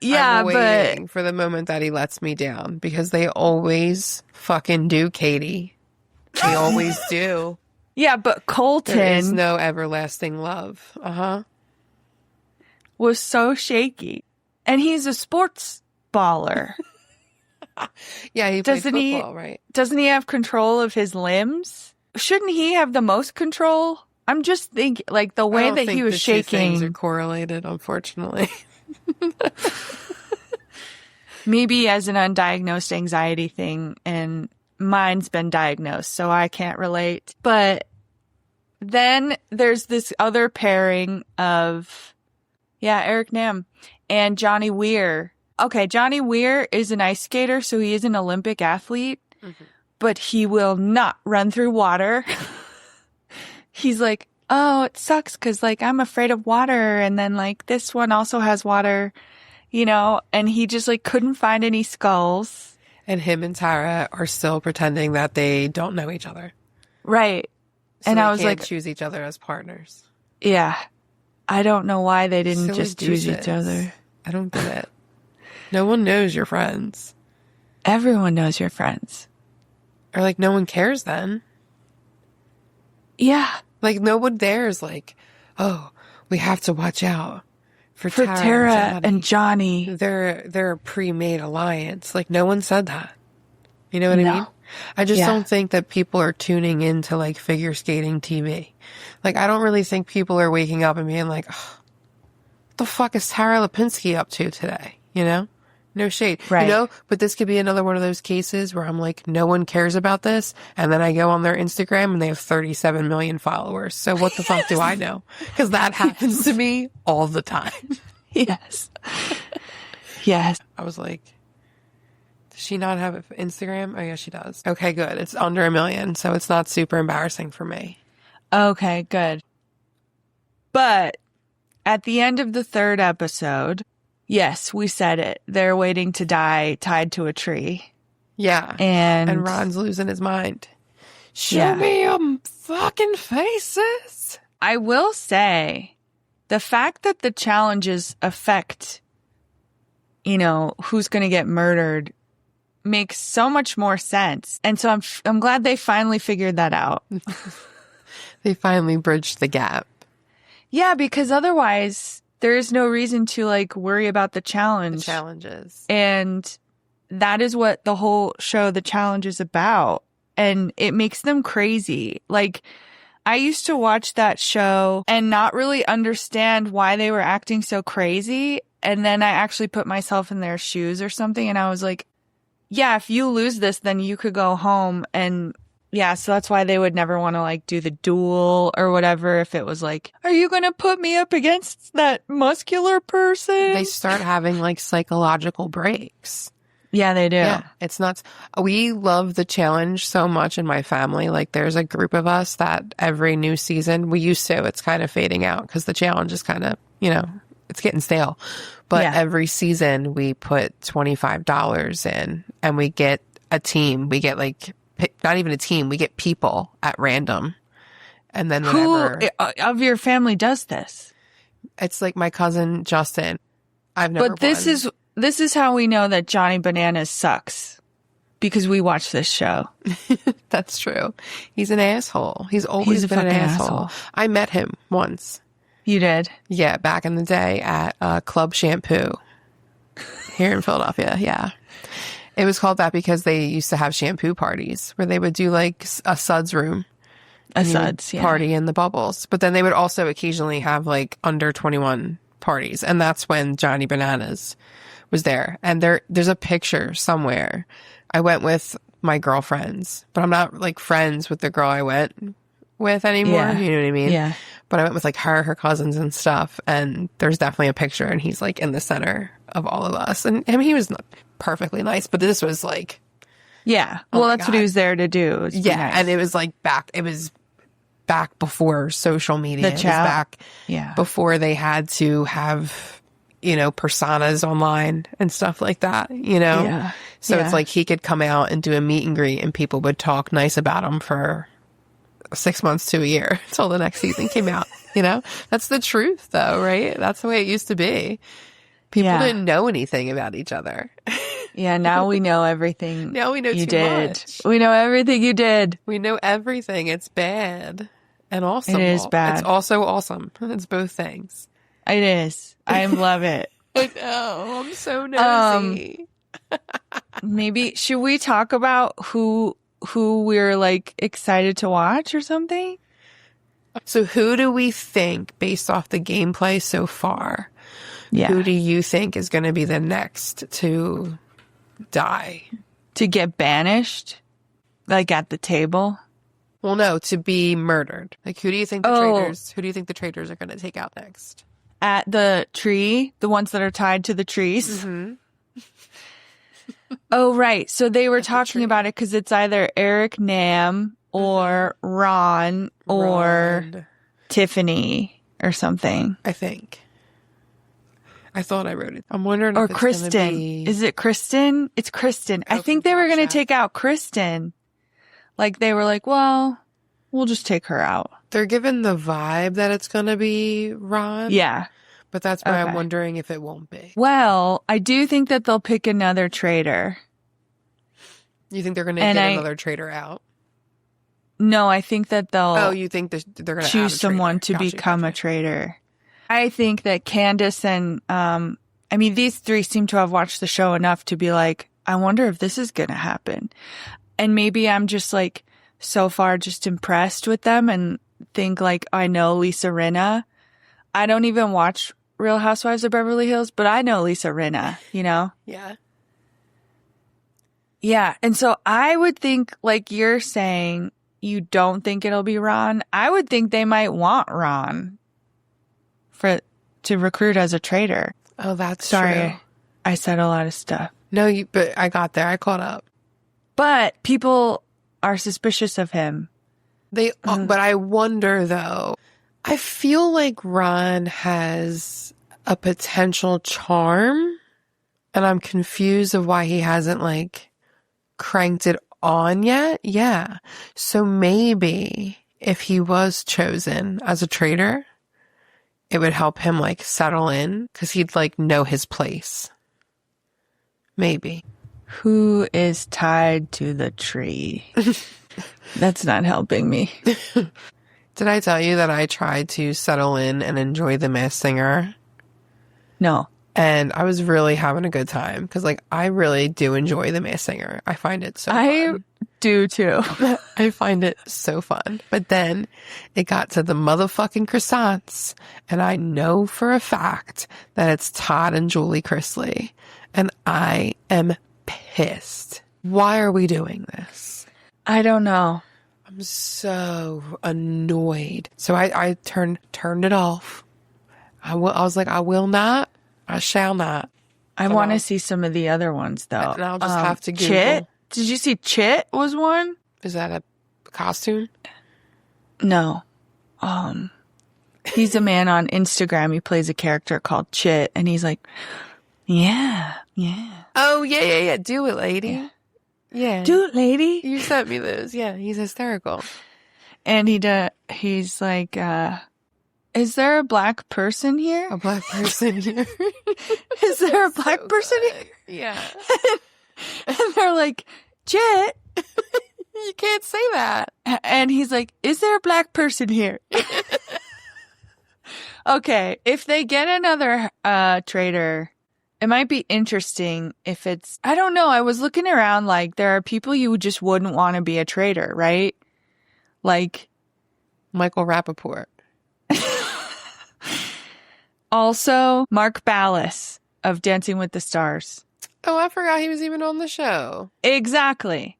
I'm waiting for the moment that he lets me down because they always fucking do, Katie. They always do. Yeah, but Colton... There is no everlasting love. Was so shaky. And he's a sports baller. Yeah, he plays football, right? Doesn't he have control of his limbs? Shouldn't he have the most control? I'm just thinking, like, the way that he was shaking. Two things are correlated, unfortunately. Maybe as an undiagnosed anxiety thing, and mine's been diagnosed, so I can't relate. But then there's this other pairing of, Eric Nam and Johnny Weir. Okay, Johnny Weir is an ice skater, so he is an Olympic athlete, but he will not run through water. He's like, oh, it sucks because, like, I'm afraid of water, and then, like, this one also has water, you know, and he just, like, couldn't find any skulls. And him and Tara are still pretending that they don't know each other. Right. So and they I was can't like, choose each other as partners. Yeah. I don't know why they didn't Silly just choose gooses. each other. I don't get it. No one knows your friends. Everyone knows your friends. Or, like, no one cares then. Yeah. Like, no one there is like, oh, we have to watch out for Tara and Johnny. They're a pre-made alliance. Like, no one said that. You know what I mean? I just don't think that people are tuning into, like, figure skating TV. Like, I don't really think people are waking up and being like, oh, what the fuck is Tara Lipinski up to today? You know? No shade. Right. You know, but this could be another one of those cases where I'm like, no one cares about this. And then I go on their Instagram and they have 37 million followers. So what the fuck do I know? Because that happens to me all the time. Yes. Yes. I was like, does she not have Instagram? Oh, yeah, she does. Okay, good. It's under 1 million. So it's not super embarrassing for me. Okay, good. But at the end of the 3rd episode, yes, we said it. They're waiting to die tied to a tree. Yeah. And Ron's losing his mind. Show me your fucking faces. I will say the fact that the challenges affect, you know, who's going to get murdered makes so much more sense. And so I'm glad they finally figured that out. They finally bridged the gap. Yeah, because otherwise there is no reason to like worry about the challenge. The challenges. And that is what the whole show, The Challenge, is about. And it makes them crazy. Like, I used to watch that show and not really understand why they were acting so crazy. And then I actually put myself in their shoes or something. And I was like, yeah, if you lose this, then you could go home. And yeah, so that's why they would never want to like do the duel or whatever. If it was like, are you going to put me up against that muscular person? They start having like psychological breaks. Yeah, they do. Yeah, it's nuts. We love The Challenge so much in my family. Like, there's a group of us that every new season, we used to, it's kind of fading out because The Challenge is kind of, you know, it's getting stale. But every season we put $25 in and we get a team. We get like, not even a team, we get people at random. And then whenever. Who of your family does this? It's like my cousin Justin. I've never But this is how we know that Johnny Bananas sucks. Because we watch this show. That's true. He's an asshole. He's always been an asshole. I met him once. You did? Yeah, back in the day at Club Shampoo here in Philadelphia. Yeah. It was called that because they used to have shampoo parties where they would do like a suds room. A suds, yeah. Party in the bubbles. But then they would also occasionally have like under 21 parties. And that's when Johnny Bananas was there. And there's a picture somewhere. I went with my girlfriends, but I'm not like friends with the girl I went with anymore. Yeah. You know what I mean? Yeah. But I went with like her cousins and stuff. And there's definitely a picture and he's like in the center of all of us. And I mean, he was not perfectly nice, but this was like, yeah. Well, that's what he was there to do. Yeah. Nice. And it was back before social media. The It was back yeah. before they had to have, you know, personas online and stuff like that, you know? Yeah. So it's like he could come out and do a meet and greet and people would talk nice about him for 6 months to a year until the next season came out, you know? That's the truth though, right? That's the way it used to be. People didn't know anything about each other. Yeah, now we know everything. Now we know you too did. much. We know everything you did. We know everything. It's bad and awesome. It is bad. It's also awesome. It's both things. It is. I love it. I know. I'm so nosy. Maybe should we talk about who we're like excited to watch or something? So who do we think, based off the gameplay so far, who do you think is going to be the next to die? To get banished? Like at the table? Well, no, to be murdered. Like who do you think the traitors are going to take out next? At the tree? The ones that are tied to the trees? Mm-hmm. Oh, right. So they were talking about it because it's either Eric Nam or Ron or Tiffany or something. I think. I thought I wrote it. I'm wondering or if it's Kristen. Be... Is it Kristen? It's Kristen. I think they were going to take out Kristen. Like they were like, well, we'll just take her out. They're given the vibe that it's going to be Ron. Yeah. But that's why I'm wondering if it won't be. Well, I do think that they'll pick another traitor. You think they're going to get another traitor out? No, I think that they'll... Oh, you think they're going to choose someone to become a traitor. I think that Candace and... I mean, these three seem to have watched the show enough to be like, I wonder if this is going to happen. And maybe I'm just like, so far just impressed with them and think like, I know Lisa Rinna. I don't even watch Real Housewives of Beverly Hills, but I know Lisa Rinna, you know? Yeah. Yeah. And so I would think, like you're saying, you don't think it'll be Ron. I would think they might want Ron to recruit as a traitor. Oh, that's Sorry. true. I said a lot of stuff. No, but I got there. I caught up. But people are suspicious of him. But I wonder though, I feel like Ron has a potential charm, and I'm confused of why he hasn't like cranked it on yet. Yeah. So maybe if he was chosen as a traitor, it would help him like settle in because he'd like know his place. Maybe. Who is tied to the tree? That's not helping me. Did I tell you that I tried to settle in and enjoy The Masked Singer? No. And I was really having a good time because, like, I really do enjoy The Masked Singer. I find it so fun. I do too. I find it so fun. But then it got to the motherfucking croissants, and I know for a fact that it's Todd and Julie Chrisley. And I am pissed. Why are we doing this? I don't know. I'm so annoyed. So I turned it off. I was like, I will not. I shall not. I want to see some of the other ones though. And I'll just have to Google. Chit? Did you see Chit was one? Is that a costume? No. He's a man on Instagram. He plays a character called Chit, and he's like, yeah. Oh, yeah. Do it, lady. Yeah. Do it, lady. You sent me those. Yeah, he's hysterical. And he's like, is there a black person here? A black person here? Is there a black person here? Yeah. And they're like, Chit. You can't say that. And he's like, is there a black person here? Okay, if they get another traitor, it might be interesting if it's, I don't know, I was looking around, like, there are people you just wouldn't want to be a traitor, right? Like Michael Rappaport. Also, Mark Ballas of Dancing with the Stars. Oh, I forgot he was even on the show. Exactly.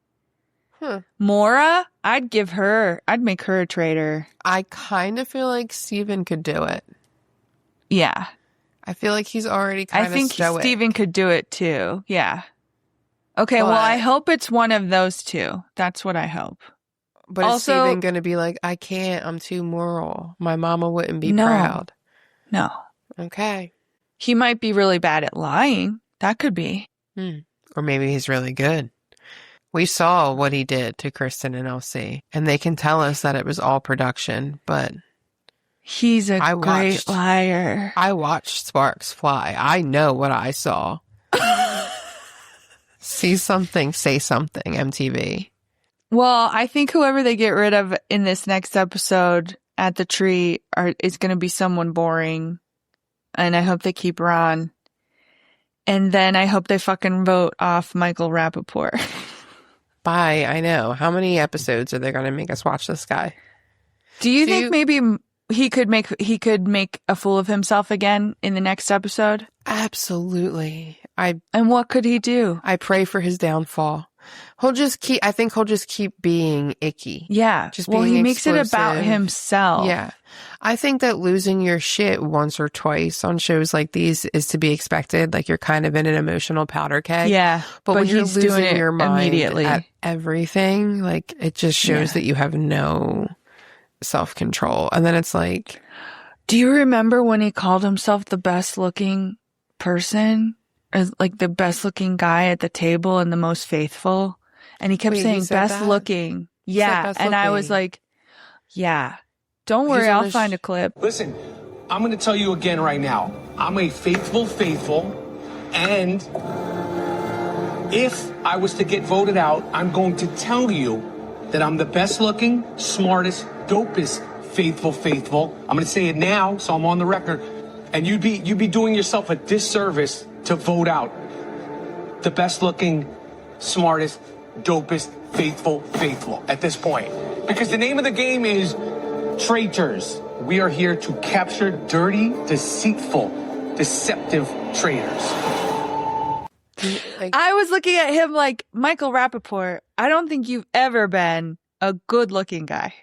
Maura, I'd make her a traitor. I kind of feel like Steven could do it. Yeah. I feel like he's already kind of stoic. I think Steven could do it too. Yeah. Okay, well, I hope it's one of those two. That's what I hope. But also, is Steven going to be like, I can't, I'm too moral. My mama wouldn't be proud. No. Okay. He might be really bad at lying. That could be. Or maybe he's really good. We saw what he did to Kristen and LC, and they can tell us that it was all production, but he's a great liar. I watched sparks fly. I know what I saw. See something, say something, MTV. Well, I think whoever they get rid of in this next episode at the tree is going to be someone boring, and I hope they keep Ron. And then I hope they fucking vote off Michael Rappaport. Bye. I know. How many episodes are they going to make us watch this guy? Do you think maybe he could make a fool of himself again in the next episode? Absolutely. And what could he do? I pray for his downfall. I think he'll just keep being icky. Yeah. He makes it about himself. Yeah. I think that losing your shit once or twice on shows like these is to be expected. Like, you're kind of in an emotional powder keg. Yeah. But when you're losing your mind immediately at everything, like, it just shows that you have no self-control. And then it's like, do you remember when he called himself the best looking person? Like the best looking guy at the table and the most faithful? And he kept saying best looking. Yeah. And I was like, yeah, don't worry. I'll find a clip. Listen, I'm going to tell you again right now. I'm a faithful. And if I was to get voted out, I'm going to tell you that I'm the best looking, smartest, dopest, faithful. I'm going to say it now, so I'm on the record. And you'd be doing yourself a disservice to vote out the best looking, smartest, dopest, faithful at this point. Because the name of the game is Traitors. We are here to capture dirty, deceitful deceptive traitors. I was looking at him like, Michael Rappaport, I don't think you've ever been a good-looking guy.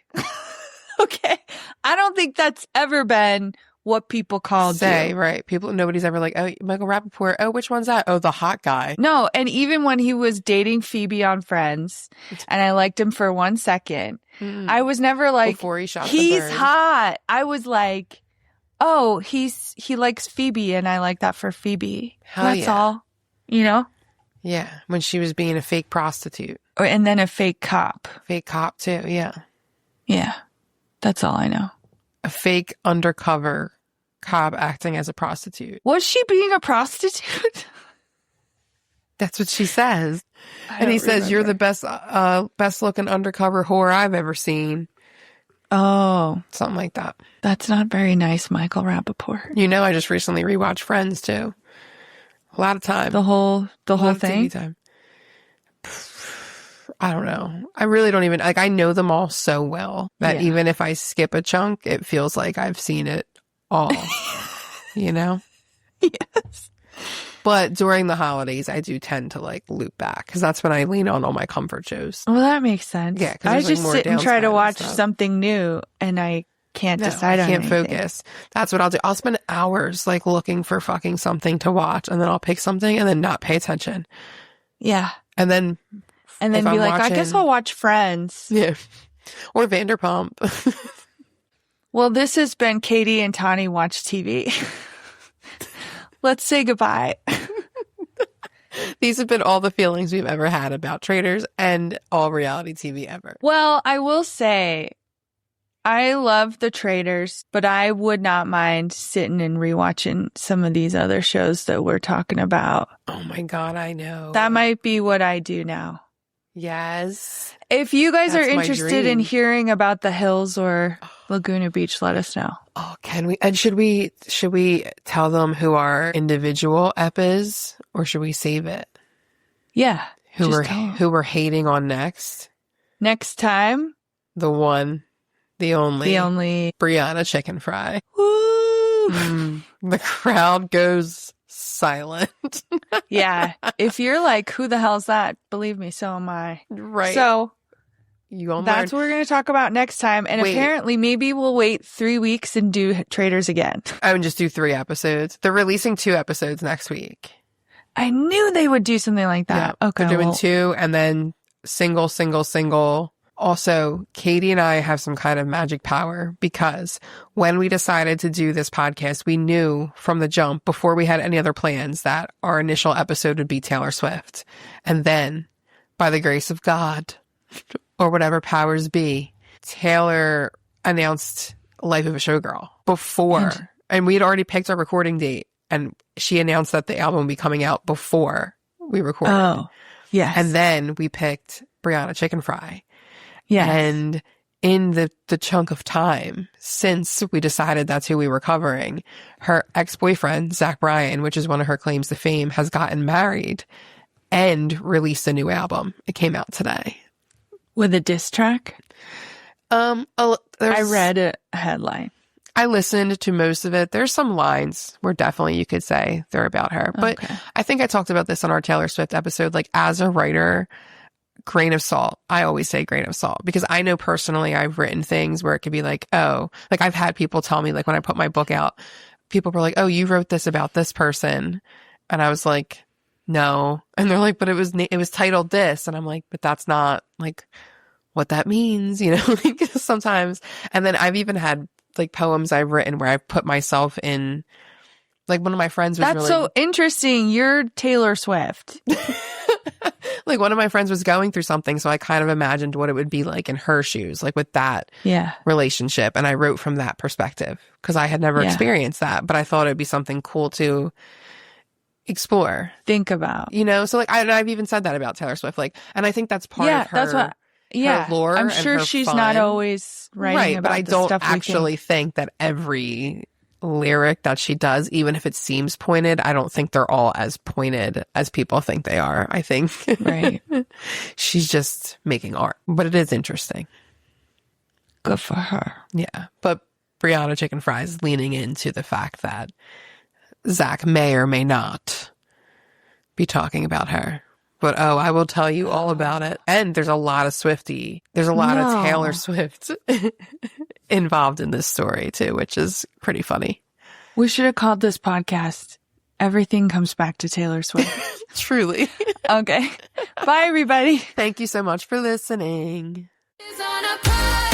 Okay? I don't think that's ever been what people called you. Right. Nobody's ever like, oh, Michael Rappaport. Oh, which one's that? Oh, the hot guy. No, and even when he was dating Phoebe on Friends, and I liked him for 1 second, I was never like, before he shot he's the bird. hot. I was like, oh, he likes Phoebe, and I like that for Phoebe. Hell That's yeah. all, you know? Yeah, when she was being a fake prostitute. And then a fake cop. Fake cop, too, yeah. Yeah, that's all I know. A fake undercover cop acting as a prostitute. Was she being a prostitute? That's what she says. And he says, you're the best looking undercover whore I've ever seen. Oh. Something like that. That's not very nice, Michael Rappaport. You know, I just recently rewatched Friends, too. A lot of time. The whole thing? TV time. I don't know. I really don't even, like, I know them all so well that even if I skip a chunk, it feels like I've seen it all, you know? Yes. But during the holidays, I do tend to like loop back because that's when I lean on all my comfort shows. Well, that makes sense. Yeah. I just more sit and try to downside watch stuff. something new and I can't decide I on can't anything. focus. That's what I'll do. I'll spend hours like looking for fucking something to watch and then I'll pick something and then not pay attention. Yeah. And then be if like, I'm I guess I'll watch Friends. Yeah. Or Vanderpump. Well, this has been Katie and Tani Watch TV. Let's say goodbye. These have been all the feelings we've ever had about Traitors and all reality TV ever. Well, I will say, I love the Traitors, but I would not mind sitting and rewatching some of these other shows that we're talking about. Oh my God, I know. That might be what I do now. Yes. If you guys That's are my interested in dream. hearing about the hills or Laguna Beach, let us know. Oh, can we? And should we tell them who our individual ep is, or should we save it? Yeah. Who just tell 'em. we're hating on next? Next time, The one, the only Brianna Chicken Fry. woo! The crowd goes silent. Yeah. If you're like, who the hell's that? Believe me, so am I. Right. So you all that's what we're going to talk about next time. And Wait. apparently maybe we'll wait 3 weeks and do Traitors again. I would just do 3 episodes. They're releasing 2 episodes next week. I knew they would do something like that. Yeah, Okay. they're doing well, 2 and then single. Also, Katie and I have some kind of magic power because when we decided to do this podcast, we knew from the jump before we had any other plans that our initial episode would be Taylor Swift. And then by the grace of God or whatever powers be, Taylor announced Life of a Showgirl before, and we had already picked our recording date and she announced that the album would be coming out before we recorded. Oh, yes. And then we picked Brianna Chicken Fry. Yes. And in the chunk of time since we decided that's who we were covering, her ex-boyfriend, Zach Bryan, which is one of her claims to fame, has gotten married and released a new album. It came out today. With a diss track? I I read a headline. I listened to most of it. There's some lines where definitely you could say they're about her. But Okay. I think I talked about this on our Taylor Swift episode. Like, as a writer, grain of salt. I always say grain of salt because I know personally I've written things where it could be like, oh, like I've had people tell me, like when I put my book out, people were like, oh, you wrote this about this person. And I was like, no. And they're like, but it was titled this. And I'm like, but that's not like what that means, you know, like sometimes. And then I've even had like poems I've written where I've put myself in, like one of my friends was That's really so interesting. You're Taylor Swift. like one of my friends was going through something. So I kind of imagined what it would be like in her shoes, like with that Yeah. relationship. And I wrote from that perspective because I had never Yeah. experienced that, but I thought it'd be something cool to explore, Think about. you know? So like, I've even said that about Taylor Swift. Like, and I think that's part Yeah, of her. that's what. Yeah. lore I'm and sure her she's fun. not always writing Right, about but I the don't stuff we actually think that every lyric that she does, even if it seems pointed, I don't think they're all as pointed as people think they are. I think Right. she's just making art, but it is interesting. Good for her. Yeah, but Brianna Chicken Fry is leaning into the fact that Zach may or may not be talking about her. But I will tell you all about it. And there's a lot of Swiftie. There's a lot of Taylor Swift involved in this story too, which is pretty funny. We should have called this podcast Everything Comes Back to Taylor Swift. Truly. Okay. Bye, everybody. Thank you so much for listening. It's on a